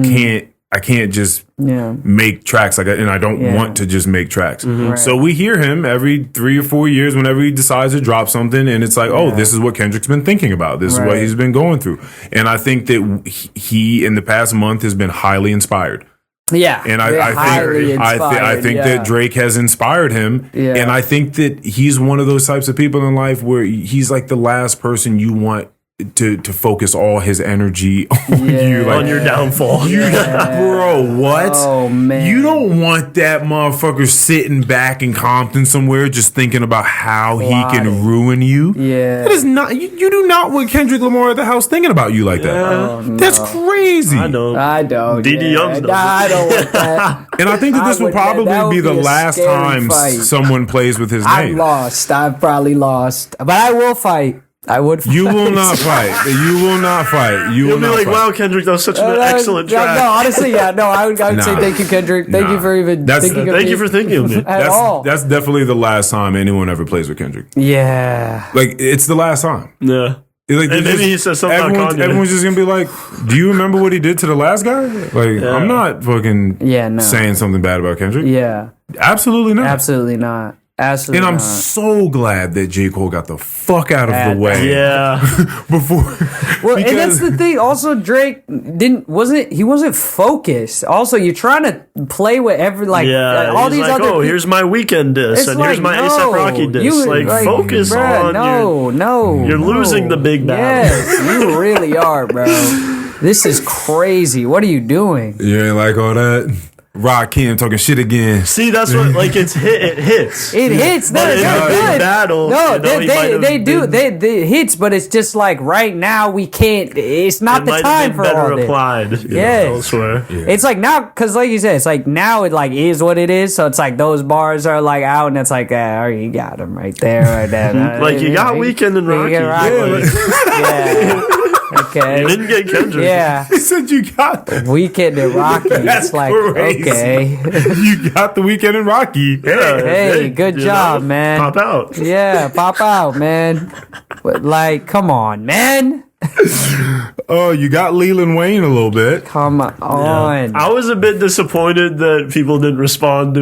can't just make tracks and I don't want to just make tracks. Mm-hmm. Right. So we hear him every 3 or 4 years whenever he decides to drop something, and it's like, oh, this is what Kendrick's been thinking about. This is what he's been going through. And I think that he in the past month has been highly inspired. Yeah, and I think that Drake has inspired him, and I think that he's one of those types of people in life where he's like the last person you want to focus all his energy on you, like, on your downfall. Bro, what? Oh man, you don't want that motherfucker sitting back in Compton somewhere just thinking about how he can ruin you. Yeah, that is not. You do not want Kendrick Lamar at the house thinking about you like that. Oh, no. That's crazy. I don't. D.D. Young's I don't want that. And I think that this will probably be the last time someone plays with his name. I've probably lost, but I will fight. I would fight. You will not fight. You will not fight. You'll be like, wow, Kendrick, that was such an excellent track. No, honestly, no, I would say thank you, Kendrick. Thank you for even thinking of me. Thank you for thinking of me. That's definitely the last time anyone ever plays with Kendrick. Yeah. Like, it's the last time. Yeah. Like, and maybe he says something everyone's just going to be like, do you remember what he did to the last guy? Like, I'm not fucking saying something bad about Kendrick. Yeah. Absolutely not. Absolutely not. Absolutely and I'm not. So glad that J. Cole got the fuck out of the way. Yeah. Before. Well, and that's the thing. Also, Drake wasn't focused. Also, you're trying to play with all these other. Oh, here's my Weekend diss, and here's my A$AP Rocky diss. Focus on. No. You're losing the big battle. Yes, you really are, bro. This is crazy. What are you doing? You ain't like all that. Rakim talking shit again. See, that's what like it hits. It hits. But They're in a big good. battle, No, you know, they do. They hits, but it's just like right now we can't. It's not the time for all this. Applied, Yeah, elsewhere. It's like now, because like you said, it's like now it like is what it is. So it's like those bars are like out, and it's like, you got them right there, right there. Like you got Weeknd and Rocky. Yeah. Okay. You didn't get Kendrick. Yeah. He said you got Weeknd and Rocky. It's like, crazy. okay. You got the Weeknd and Rocky. Yeah, Hey, good job, man. Pop out. Yeah, pop out, man. But, like, come on, man. Oh, you got Leland Wayne a little bit. Come on. I was a bit disappointed that people didn't respond to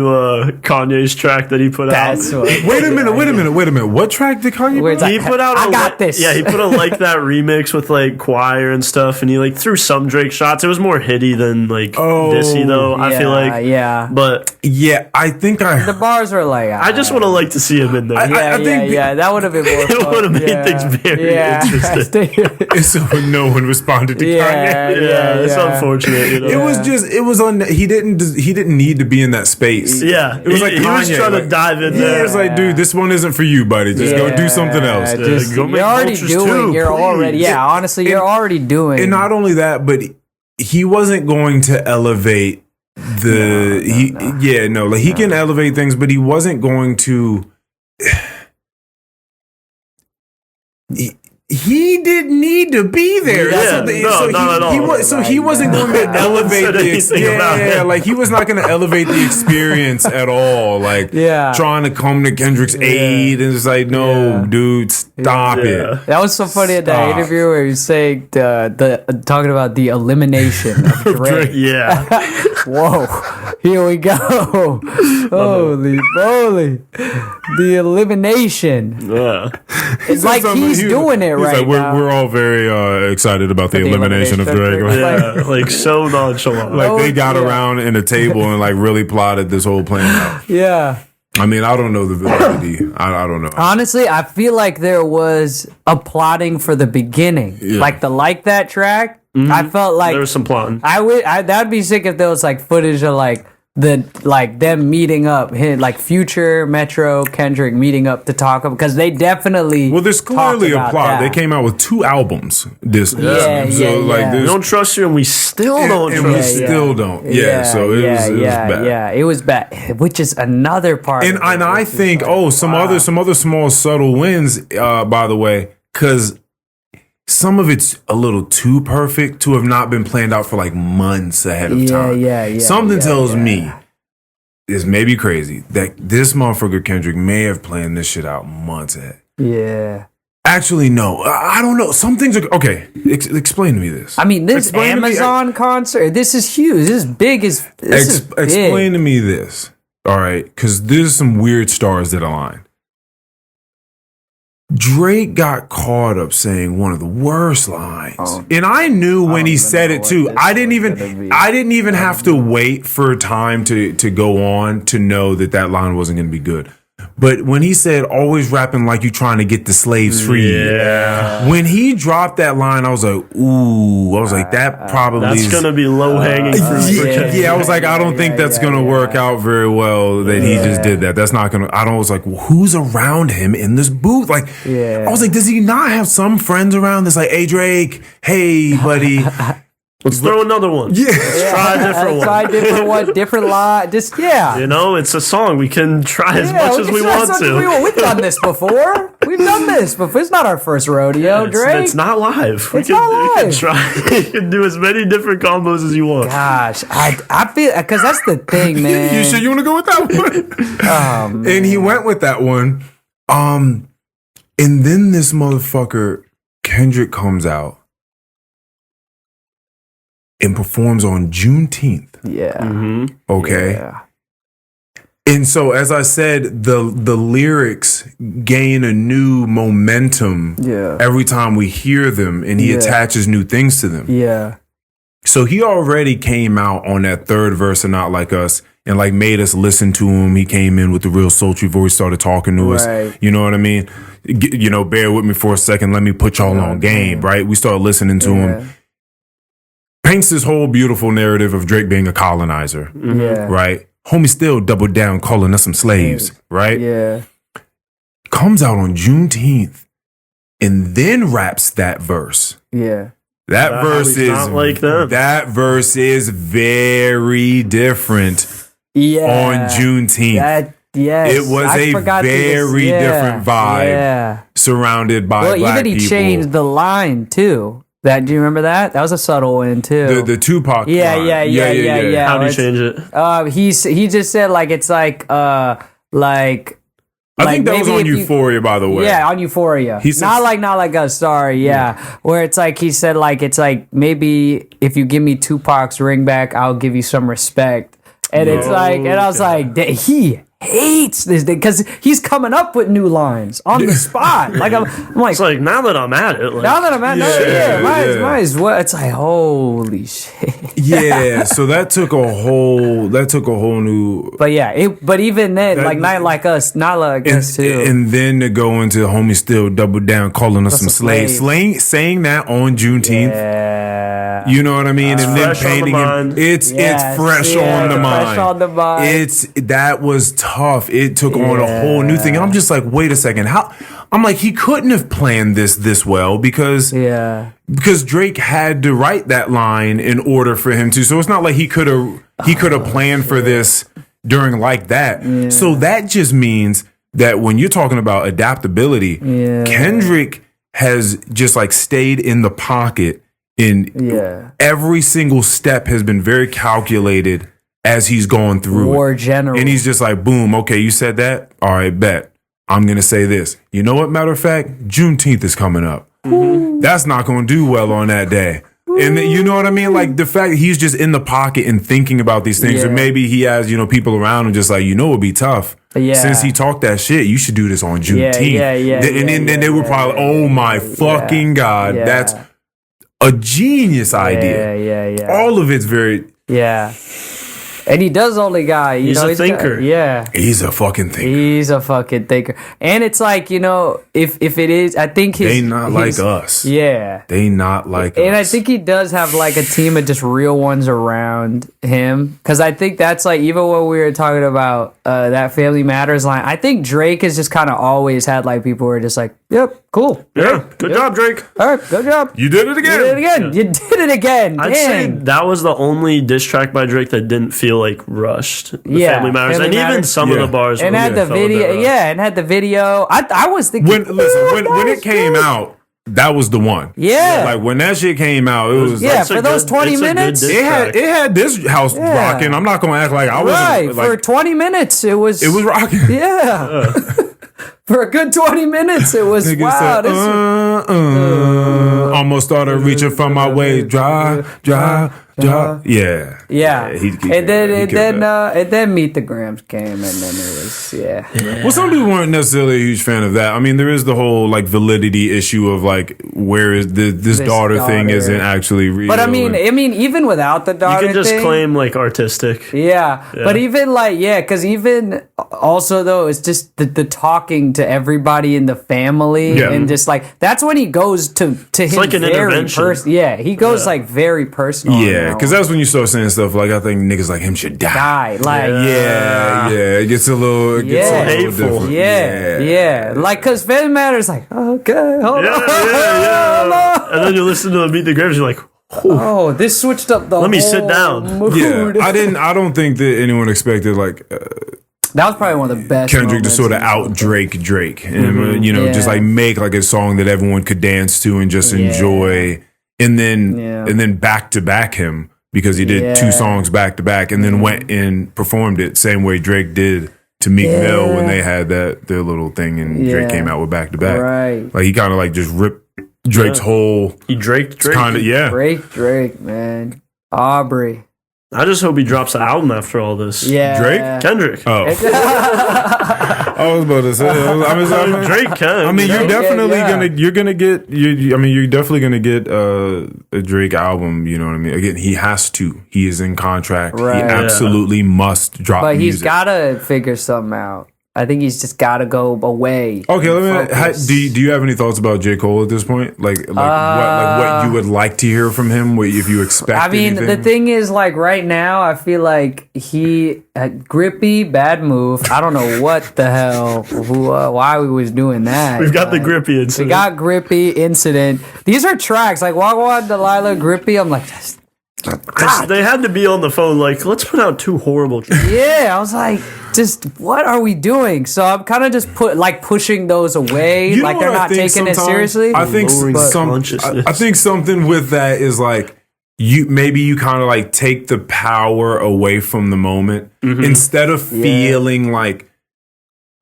Kanye's track that he put That's out. what. Wait a minute. What track did Kanye Where put it's out? like, He put out I got this. Yeah, he put a like that remix with like choir and stuff, and he like threw some Drake shots. It was more hitty than like dissy though. I feel like, Yeah. but Yeah, I think The bars were like, I just would have liked to see him in there. I think that would have been more It fun. would have made things very interesting. so no one responded to Yeah, Kanye. Yeah, it's unfortunate. You know? It was he didn't need to be in that space. Yeah, It was like he was Kanye, trying to like, dive in Yeah, there. it's like, dude, this one isn't for you, buddy. Just go do something else. Just, go you're make already vultures doing. too, You're please. already. Yeah, honestly, you're already doing. And not only that, but he wasn't going to elevate like he can elevate things, but he wasn't going to. He didn't need to be there. Yeah, not at all. He wasn't going to elevate said the anything about him. like he was not going to elevate the experience at all. Like trying to come to Kendrick's aid and it's like, no, dude, stop it. That was so funny at that Stop. interview where he was saying the talking about the elimination of Drake. Yeah, Whoa, here we go. Holy moly, the elimination. yeah. It's like he's doing it right like, now. We're all very excited about the elimination of Drake. Yeah, like so nonchalant. Like they got around in a table and like really plotted this whole plan out. Yeah. I mean, I don't know the validity. I don't know. Honestly, I feel like there was a plotting for the beginning, like that track. I felt like There was some plotting. that'd be sick if there was like footage of like them meeting up, like Future, Metro, Kendrick meeting up to talk about, because they definitely There's clearly talked a plot. about that. They came out with 2 albums this Yeah, time. So like yeah. We there's don't trust you, and we still don't and trust we you. still don't. Yeah, so it was bad. Yeah, it was bad, which is another part. And of it, I which is think like, some other small subtle wins, by the way, because some of it's a little too perfect to have not been planned out for like months ahead of time. Something tells me, this may be crazy, that this motherfucker Kendrick may have planned this shit out months ahead. Yeah. Actually, no. I don't know. Some things are okay. Explain to me this. I mean, this Explain to me- Amazon concert, this is huge. This is big. Explain to me this. All right, because there's some weird stars that align. Drake got caught up saying one of the worst lines, and I knew when he said it too. I didn't even have to wait for time to go on to know that line wasn't going to be good. But when he said, "Always rapping like you trying to get the slaves free," when he dropped that line, I was like, "Ooh!" I was like, "That probably That's gonna be low hanging fruit. I was like, I don't think that's gonna work out very well that he just did that. That's not gonna. I was like, well, who's around him in this booth? Like, I was like, does he not have some friends around that's like, hey Drake, hey buddy, Let's throw another one. yeah. Try a different one. Try a different one, different line. Just You know, it's a song. We can try as much as we want to. We've done this before. We've done this before. It's not our first rodeo, Drake. It's not live. It's not We can live. try. You can do as many different combos as you want. Gosh, I feel, because that's the thing, man. You sure you want to go with that one? And he went with that one. And then this motherfucker Kendrick comes out and performs on Juneteenth. Yeah. Okay. Yeah. And so, as I said, the lyrics gain a new momentum every time we hear them, and he attaches new things to them. Yeah. So he already came out on that third verse of Not Like Us and like made us listen to him. He came in with the real sultry voice, started talking to us. You know what I mean? Bear with me for a second. Let me put y'all on game, right? We started listening to him. paints this whole beautiful narrative of Drake being a colonizer, Yeah. right? Homie still doubled down calling us some slaves, right? Yeah. Comes out on Juneteenth and then raps that verse. Yeah. That verse he's is not like them. That verse is very different Yeah. on Juneteenth. Yes. It was I a forgot very different vibe Yeah. surrounded by Well, black even he people. changed the line too. Do you remember that? That was a subtle one too. the Tupac. Yeah, line. yeah. How do you It's- change it? He just said like it's like I think that was maybe on if you- Euphoria, by the way. Yeah, on Euphoria. He said- not like us. Sorry, yeah. Where it's like he said like it's like maybe if you give me Tupac's ring back, I'll give you some respect. And it's like, and I was like, he hates this because he's coming up with new lines on the spot. Like I'm like, It's like, now that I'm at it, like, now that I'm at might as well. It's like holy shit. Yeah, so that took a whole new But yeah, but even then, like not like us too. and then to go into homie still double down calling us some slaves. Saying that on Juneteenth. Yeah. You know what I mean? And then fresh on the painting mind. it. It's fresh on the mind. Fresh on the mind. That was tough. It took on a whole new thing. And I'm just like, wait a second. I'm like, he couldn't have planned this well because Drake had to write that line in order for him to. So it's not like he could have planned for this during like that. Yeah. So that just means that when you're talking about adaptability, Kendrick has just like stayed in the pocket. Every single step has been very calculated as he's going through War it. general. And he's just like, boom, okay, you said that? All right, bet. I'm going to say this. You know what, matter of fact? Juneteenth is coming up. Mm-hmm. That's not going to do well on that day. And you know what I mean? Like the fact that he's just in the pocket and thinking about these things, or maybe he has, people around him just like, it would be tough. Yeah. Since he talked that shit, you should do this on Juneteenth. And then they were probably, oh my fucking God, that's a genius idea. Yeah. All of it's very. Yeah. And he does only got, he's a thinker. He's a fucking thinker. He's a fucking thinker. And it's like, if it is, I think they not like us. Yeah. They not like us. And I think he does have like a team of just real ones around him. Cause I think that's like, even when we were talking about that Family Matters line, I think Drake has just kind of always had like people who are just like, yep, cool. Yeah, good job, Drake. All right, good job. You did it again. You did it again. I'd say that was the only diss track by Drake that didn't feel like rushed. The Family Matters. Family And even Matters. some of the bars and really had the felt a bit video. rushed. Yeah, and had the video. I was thinking when it came out, that was the one. Yeah. Like when that shit came out, it was Yeah, like, for those 20 minutes. it had this house rocking. I'm not gonna act like I Right, wasn't like, for 20 minutes it was rocking. Yeah. For a good 20 minutes it was Nigga wow. said, almost started reaching from my way. Dry. Yeah. And then Meet the Grams came, and then it was Well, some people weren't necessarily a huge fan of that. I mean, there is the whole like validity issue of like where is this daughter thing isn't actually real. But I mean, even without the daughter, you can just thing, claim like artistic. Yeah, but even like because even also though it's just the talking to everybody in the family and just like that's when he goes to him like an very intervention. he goes like very personal. Yeah, because that's when you start saying stuff like I think niggas like him should die. Like it gets a little hateful. different. Yeah. Like, because Family Matters, like, okay, hold on. And then you listen to Meet the Grams, you're like, oh, this switched up the Let me whole sit down. mood. Yeah, I don't think that anyone expected like That was probably one of the best Kendrick to moments sort of in out Drake and just like make like a song that everyone could dance to and just enjoy, and then back to back him because he did two songs back to back and then went and performed it same way Drake did to Meek Mill when they had their little thing and Drake came out with back to back. Right. Like he kind of like just ripped Drake's whole. He Drake. Kind of Drake, man. Aubrey. I just hope he drops an album after all this. Yeah. Drake? Kendrick. Oh. I was about to say. Drake can. I mean, you're Drake, definitely yeah. you're definitely gonna get a Drake album. You know what I mean? Again, he has to. He is in contract. Right. He absolutely must drop. But he's music. got to figure something out. I think he's just got to go away. Okay, do you have any thoughts about J. Cole at this point? Like what you would like to hear from him? What if you expect? I mean, anything? the thing is, like right now, I feel like he Grippy, bad move. I don't know what the hell, why we was doing that. We've got the Grippy incident. We got Grippy incident. These are tracks like Wagwan, Delilah, Grippy. I'm like, God. They had to be on the phone like, let's put out 2 horrible tracks. Yeah, I was like, just what are we doing? So I'm kind of just pushing those away, You know like they're what I not think taking it sometimes? seriously. I think consciousness. I think something with that is like you kind of like take the power away from the moment instead of feeling like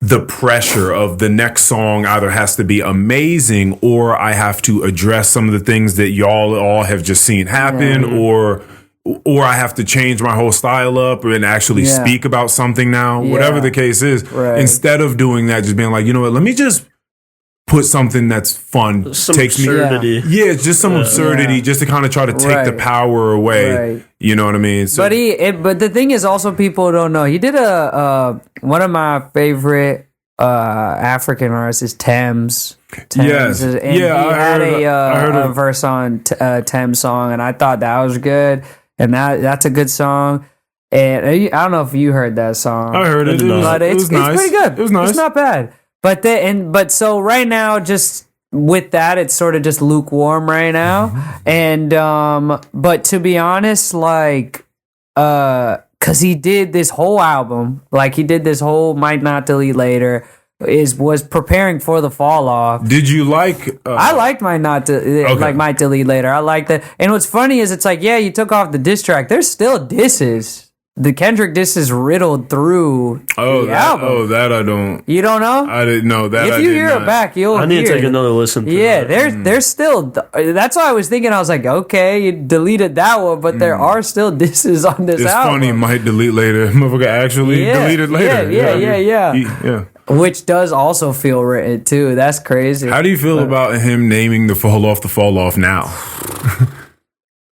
the pressure of the next song either has to be amazing or I have to address some of the things that y'all all have just seen happen or I have to change my whole style up and actually speak about something now, whatever the case is. Right. Instead of doing that, just being like, you know what, let me just put something that's fun. Some absurdity. It's just some absurdity just to kind of try to take the power away. Right. You know what I mean? So, but the thing is also people don't know. He did one of my favorite African artists is Thames. Yes. And he had a verse on Thames' song, and I thought that was good. And that's a good song. And I don't know if you heard that song. I heard it. It was nice. It's pretty good. It was nice. It's not bad. But so right now, just with that, it's sort of just lukewarm right now. And but to be honest, like because he did this whole album, like he did this whole Might Not Delete Later, was preparing for the fall off. Did you like? I liked Might Delete Later. I liked that. And what's funny is it's like, yeah, you took off the diss track. There's still disses. The Kendrick diss is riddled through the album. Oh, that I don't. You don't know? I didn't know that. If you hear it back, you'll hear. I need to take another listen to that. that. There's still. That's why I was thinking. I was like, okay, you deleted that one, but there are still disses on this album. It's funny, might delete later. Motherfucker actually deleted later. Yeah. Which does also feel written too. That's crazy. How do you feel about him naming the fall off now?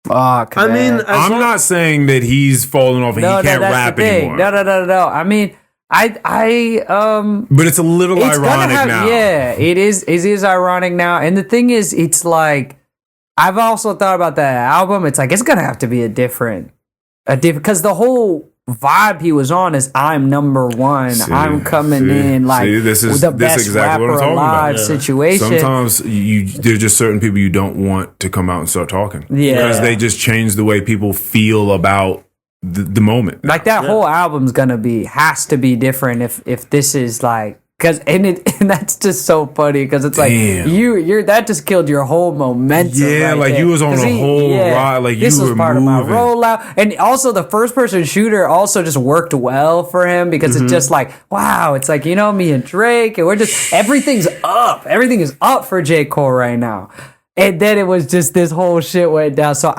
Fuck. I mean, I'm not saying that he's falling off and he can't rap anymore. No. I mean, but it's a little ironic now. Yeah, it is. It is ironic now. And the thing is, it's like I've also thought about that album. It's like it's gonna have to be a different, because the whole vibe he was on is I'm number one. I'm coming in like this is the best exactly rapper what I'm talking alive about. situation. Sometimes there's just certain people you don't want to come out and start talking. Yeah, because they just change the way people feel about the moment. Like that whole album's gonna has to be different if this is like. And that's just so funny because it's like you're that just killed your whole momentum. Yeah, right like there. you was on a whole ride. Like this you was were part moving. of my rollout, and also the first person shooter also just worked well for him because it's just like wow, it's like me and Drake, and we're just everything is up for J. Cole right now, and then it was just this whole shit went down. So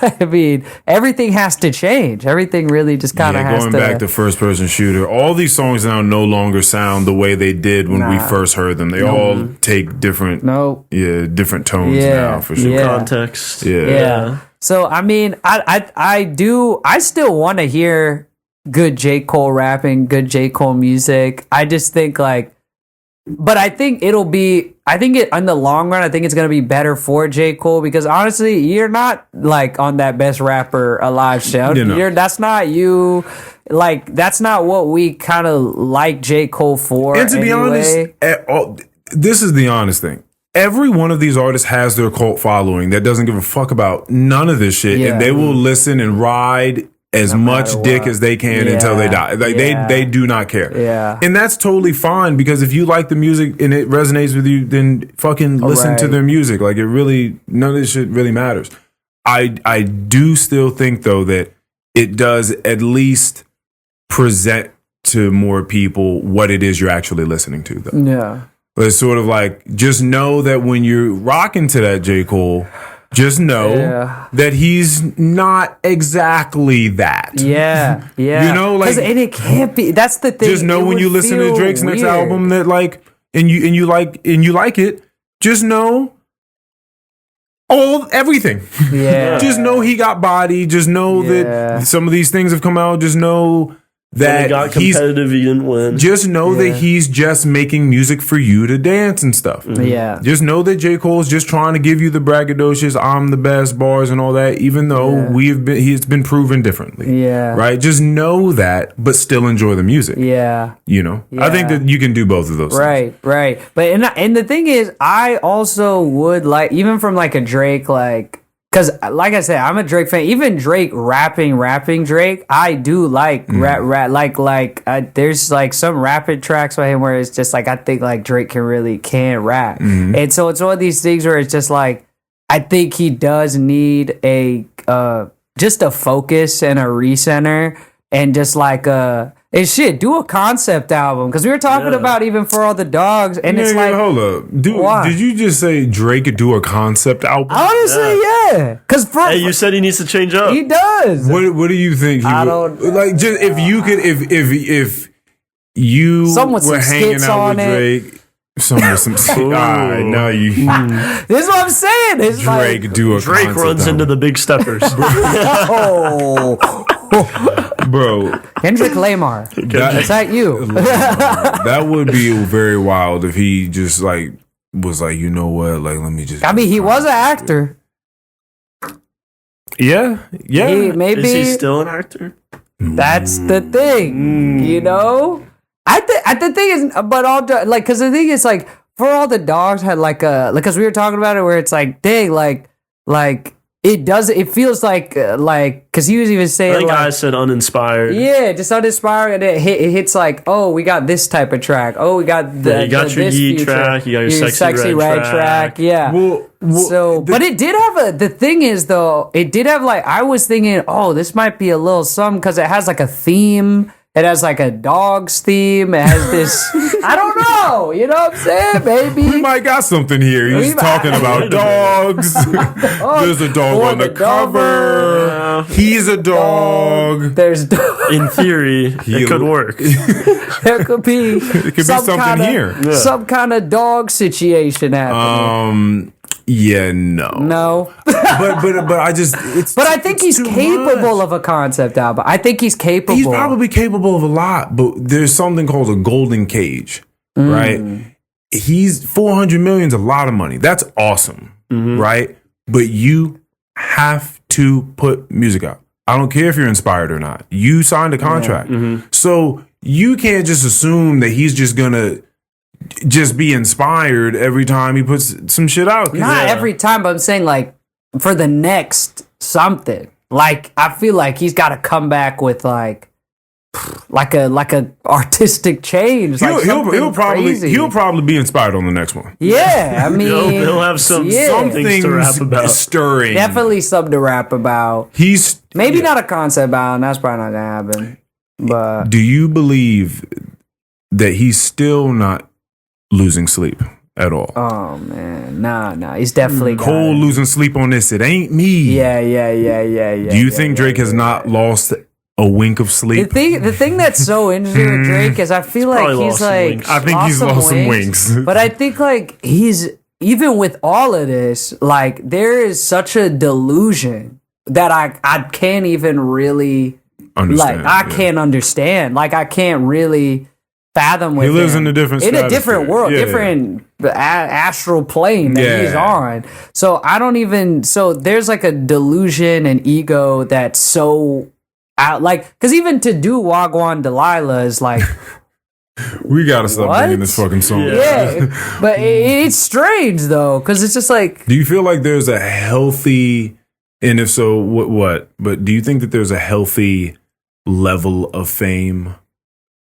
I mean, everything has to change. Everything really just kind of has to. Going back to first person shooter, all these songs now no longer sound the way they did when we first heard them. They all take different, different tones now for sure. Context. Yeah. So I mean, I still want to hear good J. Cole rapping, good J. Cole music. I just think but I think in the long run, I think it's going to be better for J. Cole because honestly, you're not like on that best rapper alive show. That's not you. Like, that's not what we kind of like J. Cole for. And to be honest, this is the honest thing. Every one of these artists has their cult following that doesn't give a fuck about none of this shit. And they will listen and ride as much dick as they can until they die. Like they do not care. Yeah. And that's totally fine because if you like the music and it resonates with you, then fucking listen to their music. Like none of this shit really matters. I do still think though that it does at least present to more people what it is you're actually listening to though. Yeah. But it's sort of like just know that when you're rocking to that J. Cole, just know that he's not exactly that. Yeah. And it can't be. That's the thing. Just know when you listen to Drake's next album that and you like it. Just know everything. Yeah. Just know he got body. Just know that some of these things have come out. Just know When that it got he's competitive, he didn't win. just know that he's just making music for you to dance and stuff. Yeah. Just know that J. Cole's just trying to give you the braggadocious, I'm the best bars and all that, even though he's been proven differently. Yeah. Right? Just know that, but still enjoy the music. Yeah. You know? I think that you can do both of those things. Right. But and the thing is, I also would like, even from like a Drake, like, because like I said, I'm a Drake fan. Even Drake rapping Drake, I do like rap like there's like some rapping tracks by him where it's just like I think like Drake can rap, and so it's one of these things where it's just like I think he does need a just a focus and a recenter and just like and shit, do a concept album, because we were talking about even For All the Dogs, and it's like, hold up, did you just say Drake could do a concept album? Honestly, yeah. Because Hey, you said he needs to change up. he does. What do you think? I don't- like. Just if you could, if you Some with were some hanging skits out on with it. Drake, some with some. All right, now you This is what I'm saying. It's Drake like, do a Drake concept runs into album. the big steppers. oh, Bro. Kendrick Lamar. Is that you? That would be very wild if he just like was like, you know what, like let me just. I mean, he was an actor. Yeah. Maybe Is he still an actor? that's the thing. You know, the thing is, but all like, because the thing is, like, For All the Dogs had like a, because we were talking about it, where it's like, dang, like it does, it feels like because he was even I saying think like, I said uninspired. yeah, just uninspiring, and it hits like, oh, we got this type of track. Oh, we got You got your this Yee few track. You got your sexy red track. Yeah. So, but it did have the thing is though, it did have like, I was thinking, oh, this might be a little something, because it has like a theme. It has like a dog's theme. It has this, I don't know. You know what I'm saying, baby? We might got something here. He's talking about dogs. There's a dog on the cover. He's a dog. There's In theory, it could work. there could be It could be something here. some kind of dog situation happening. Yeah, no. No. But I just it's But I think it's he's too capable much. of a concept album. I think he's capable. He's probably capable of a lot, but there's something called a golden cage, right? He's 400 million is a lot of money. That's awesome, right? But you have to put music out. I don't care if you're inspired or not. You signed a contract. So you can't just assume that he's just gonna just be inspired every time he puts some shit out. Not every time, but I'm saying like for the next something. Like I feel like he's got to come back with like a artistic change. Like He'll crazy. probably be inspired on the next one. Yeah, I mean, He'll have some things to rap about. Stirring. definitely something to rap about. He's Maybe not a concept album. That's probably not gonna happen. But Do you believe that he's still not losing sleep at all? oh man, nah. He's definitely got Cole it. losing sleep on this. It ain't me. Yeah. Do you think Drake has not lost a wink of sleep? The thing that's so interesting with Drake is I feel like probably he's lost some like winks. I think he's lost some winks. but I think like he's, even with all of this, like there is such a delusion that I can't even really Understand, like I can't understand. Like I can't really fathom with He lives him. in a different in a stratosphere. different world, Yeah. different astral plane that Yeah. he's on. So I don't even. So there's like a delusion and ego that's so out. Like because even to do Wagwan Delilah is like. We gotta stop What? bringing this fucking song. Yeah, but it's strange though, because it's just like Do you feel like there's a healthy, and if so, what? But do you think that there's a healthy level of fame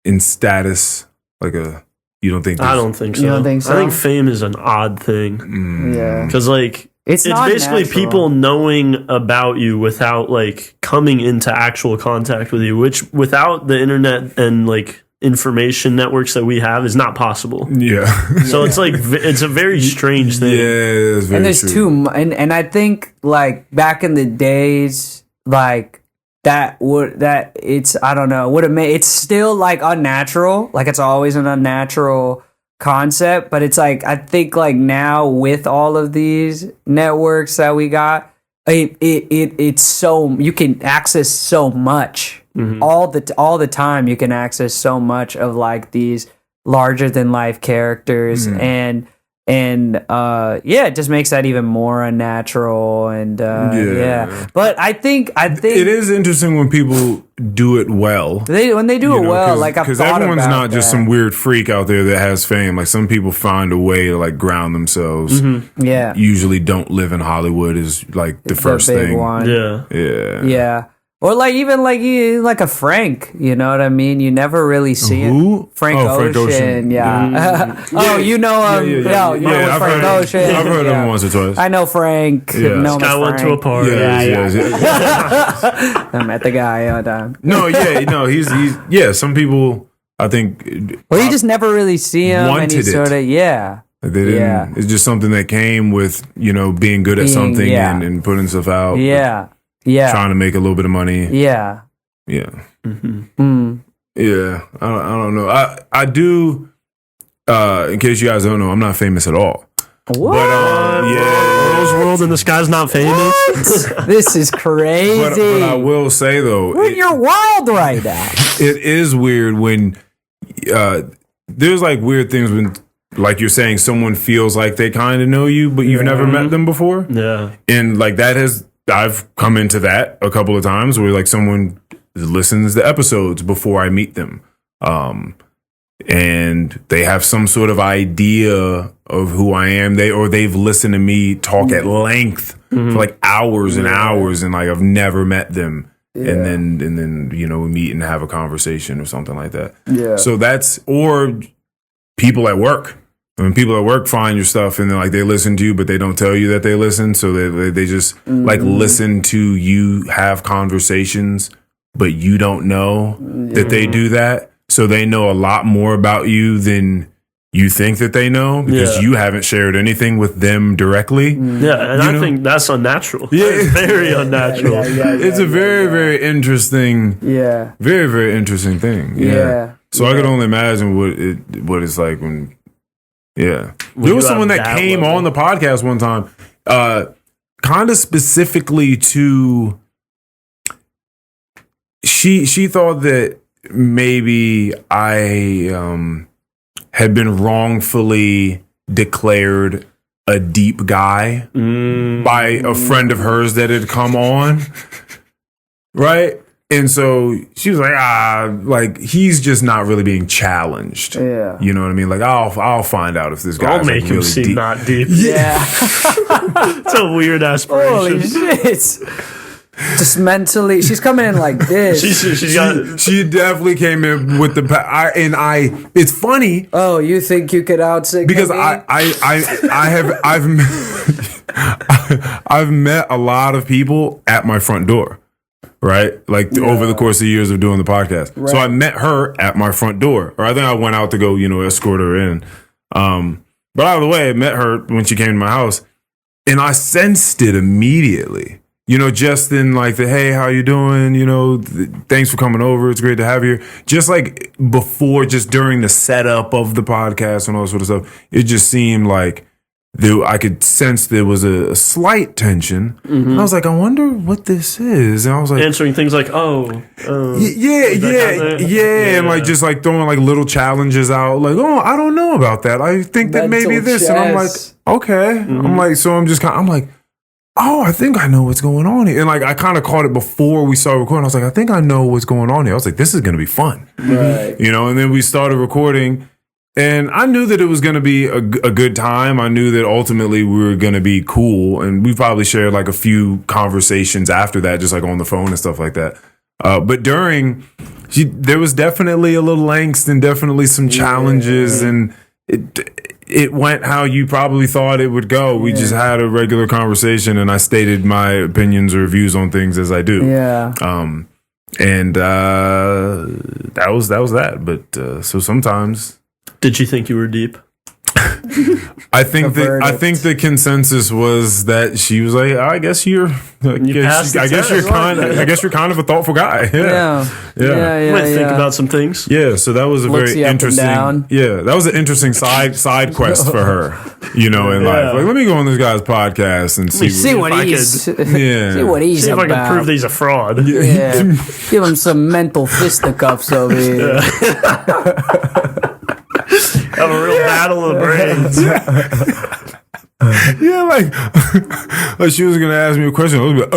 in status? Like you don't think? I don't think so. You don't think so? I think fame is an odd thing. yeah, Because, like, It's it's not basically natural. people knowing about you without, like, coming into actual contact with you, which without the internet and, like, information networks that we have is not possible. Yeah. So it's like it's a very strange thing. Yeah, that's very and there's true. and I think like back in the days, like it's I don't know would have made it's still like unnatural, like it's always an unnatural concept, but it's like I think like now with all of these networks that we got, it's so you can access so much all the time you can access so much of like these larger than life characters, and it just makes that even more unnatural. And but I think it is interesting when people do it well. When they do it well, like I've thought everyone's about not just some weird freak out there that has fame. Like some people find a way to like ground themselves. Yeah, usually don't live in Hollywood is like the first big thing. one. Yeah. Or like even like a Frank, you know what I mean? You never really see Who? it. Frank Ocean. Yeah. Oh, you know him. Yeah, Frank Ocean. I've heard him once or twice. I know Frank. Yeah. Know I went to a party. I met the guy all the time. He's some people I think Well, you just never really see him, and he sort of Like they didn't. It's just something that came with being good at something and putting stuff out. Trying to make a little bit of money. Yeah. Yeah. Yeah. I don't know. I do. In case you guys don't know, I'm not famous at all. What? But Earl's World and this guy's not famous. This is crazy. But I will say though, we're in your world right now. It is weird when there's like weird things when, like you're saying, someone feels like they kind of know you, but you've never met them before. Yeah. And like I've come into that a couple of times where like someone listens to episodes before I meet them. And they have some sort of idea of who I am. They've listened to me talk at length for like hours and hours, and like I've never met them. And then we meet and have a conversation or something like that. Yeah. So or people at work. When people at work find your stuff and they listen to you, but they don't tell you that they listen. So they just like listen to you have conversations, but you don't know that they do that. So they know a lot more about you than you think that they know because you haven't shared anything with them directly. Yeah, and I think that's unnatural. Yeah, it's very unnatural. It's a very, very interesting. Yeah. Very, very interesting thing. Yeah. So I could only imagine what it's like when. Yeah. There was someone that came on the podcast one time, kind of specifically to, she thought that maybe I had been wrongfully declared a deep guy by a friend of hers that had come on. Right? And so she was like, he's just not really being challenged. Yeah. You know what I mean? Like, I'll find out if this guy's I'll make him really seem deep. not deep. Yeah. It's a weird aspiration. Holy shit. Just mentally, she's coming in like this. She definitely came in with the it's funny. Oh, you think you could outsing because me? I've met a lot of people at my front door. Right? Like over the course of years of doing the podcast. Right. So I met her at my front door. Or I think I went out to go, escort her in. But out of the way, I met her when she came to my house. And I sensed it immediately. Just in like hey, how you doing? Thanks for coming over. It's great to have you here. Just like before, just during the setup of the podcast and all that sort of stuff, it just seemed like I could sense there was a slight tension. And I was like, I wonder what this is. And I was like, answering things like, and like just like throwing like little challenges out, like, I don't know about that. I think that maybe this, and I'm like, okay. I'm like, so I'm like, I think I know what's going on here. And like I kind of caught it before we started recording. I was like, I think I know what's going on here. I was like, this is going to be fun, right? And then we started recording. And I knew that it was going to be a good time. I knew that ultimately we were going to be cool. And we probably shared like a few conversations after that, just like on the phone and stuff like that. But there was definitely a little angst and definitely some challenges. And it went how you probably thought it would go. We just had a regular conversation and I stated my opinions or views on things as I do. Yeah. And that was that. But so sometimes... Did you think you were deep? I think the consensus was that she was like, I guess you're kind of a thoughtful guy. Yeah. Might think about some things. Yeah, so that was a Looks very you up and interesting. down. Yeah, that was an interesting side quest for her. In life. Like, let me go on this guy's podcast and see what he's see what he's See if about. I can prove that he's a fraud. Yeah. Give him some mental fisticuffs over here. Have a real battle of the brains. Yeah, like she was gonna ask me a question. I was like,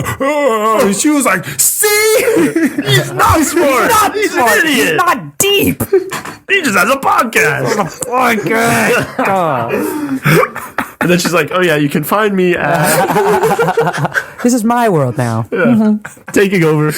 and she was like, "See, He's not smart. He's an idiot. He's not deep. He just has a podcast. And then she's like, "Oh yeah, you can find me at This is my world now." taking over."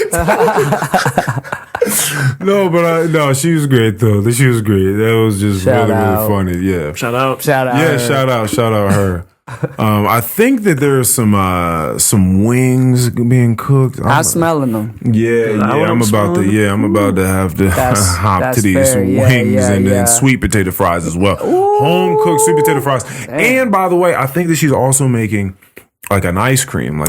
No, she was great though. She was great. That was just Shout really out. funny. Yeah, Shout out. yeah, shout out her. I think that there's some wings being cooked. I'm smelling them. I'm about to have to hop that's to these fair. wings and Yeah. then sweet potato fries as well. Home cooked sweet potato fries. And by the way, I think that she's also making like an ice cream,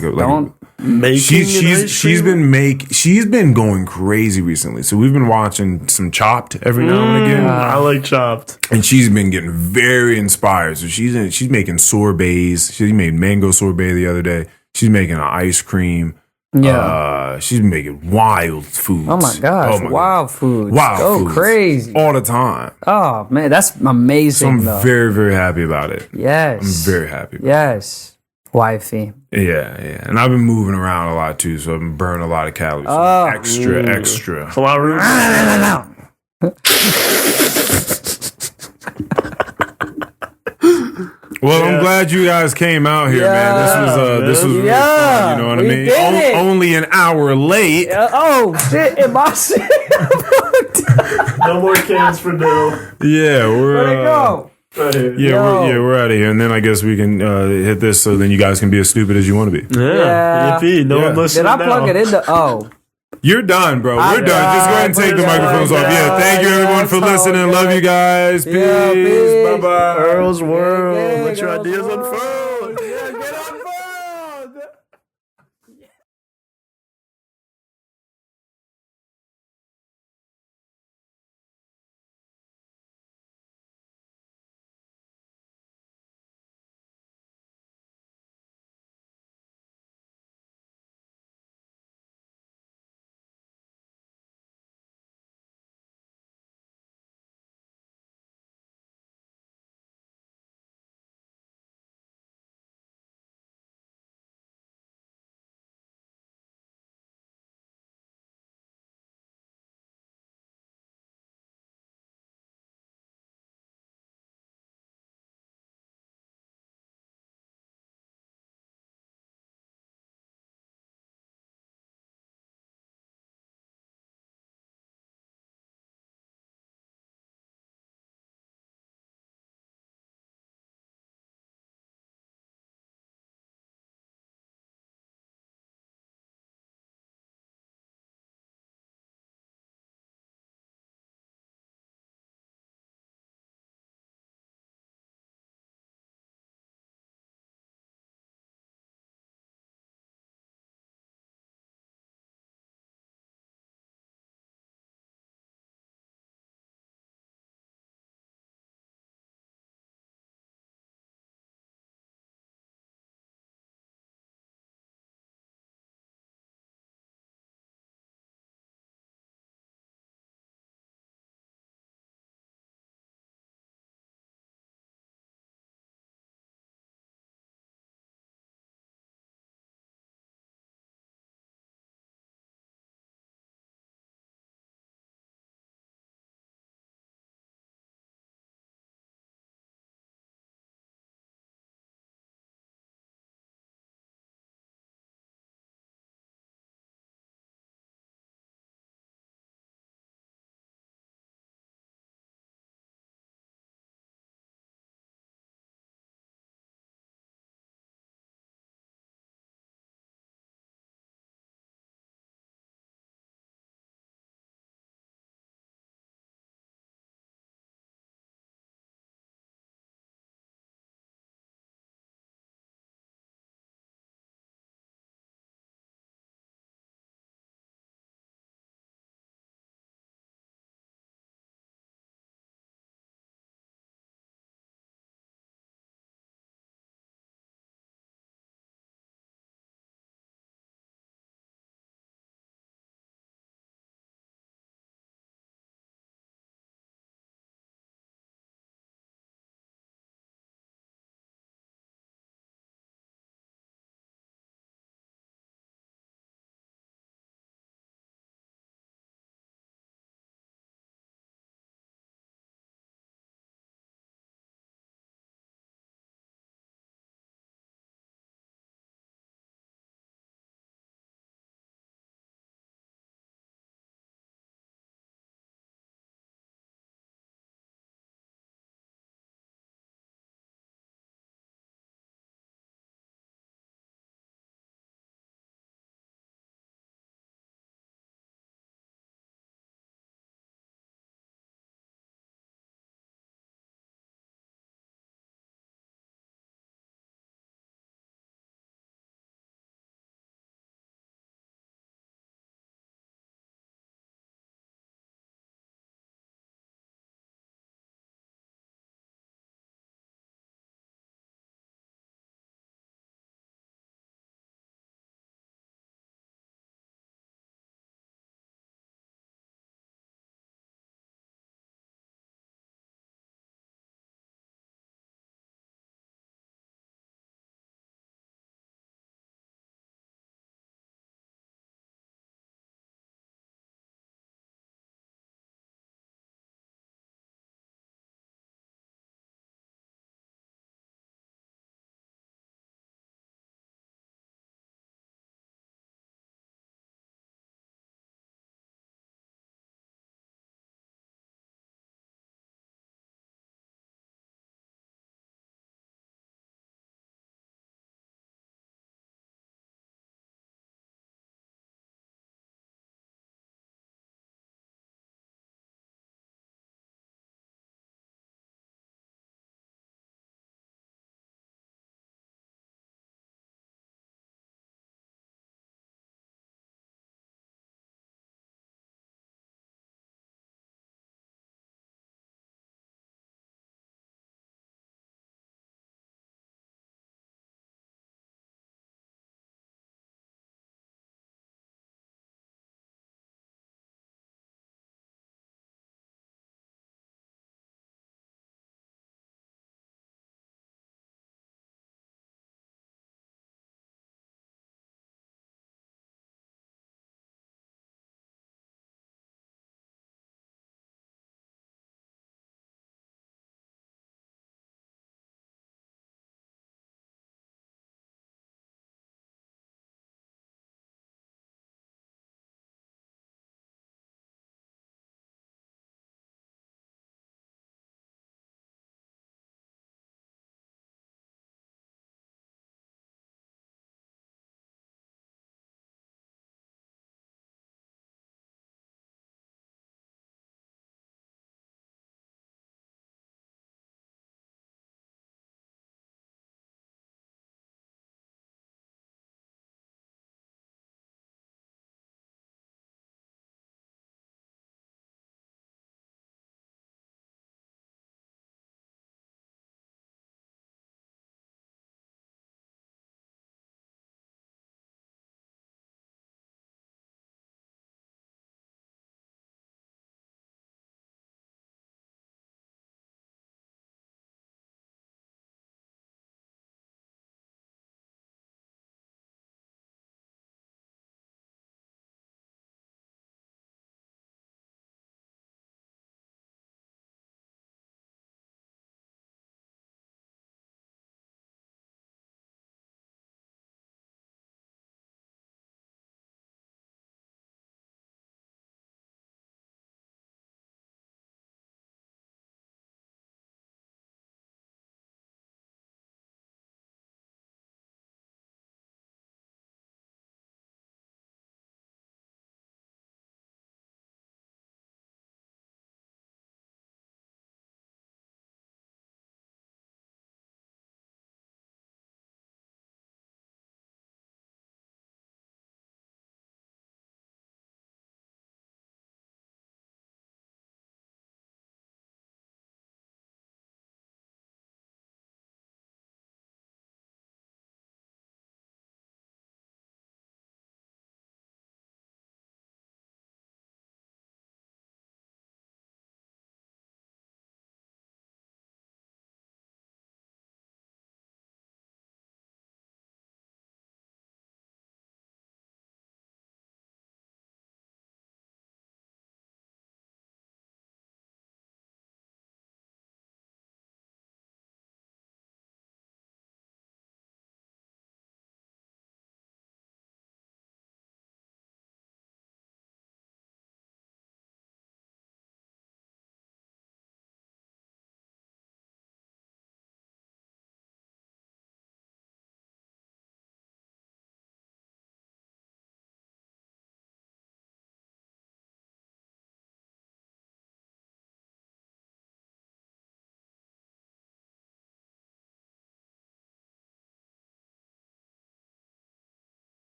she's been going crazy recently. So we've been watching some Chopped every now and again. I like Chopped. And she's been getting very inspired. So she's making sorbets. She made mango sorbet the other day. She's making an ice cream. Yeah. She's making wild foods. Oh my gosh. Wild food. Wild Go foods. crazy. All the time. Oh man, that's amazing. So I'm very, very happy about it. Yes. I'm very happy. Yes. Wifey. Yeah. And I've been moving around a lot too, so I've been burning a lot of calories. So extra. A lot of room. Well, I'm glad you guys came out here, man. This was really fun. You know what I mean? Only an hour late. Oh shit! Am I sick? No more cans for Dill. Yeah, Where'd it go? Right here. We're out of here, and then I guess we can hit this, so then you guys can be as stupid as you want to be. Yeah. Yippee. No one listening. Did I plug it into? Oh. You're done, bro. We're done. Just go ahead and take the microphones off. Yeah, thank you everyone for listening. Love you guys. Peace. Yeah, peace. Bye-bye. Earl's World. Let your ideas unfold.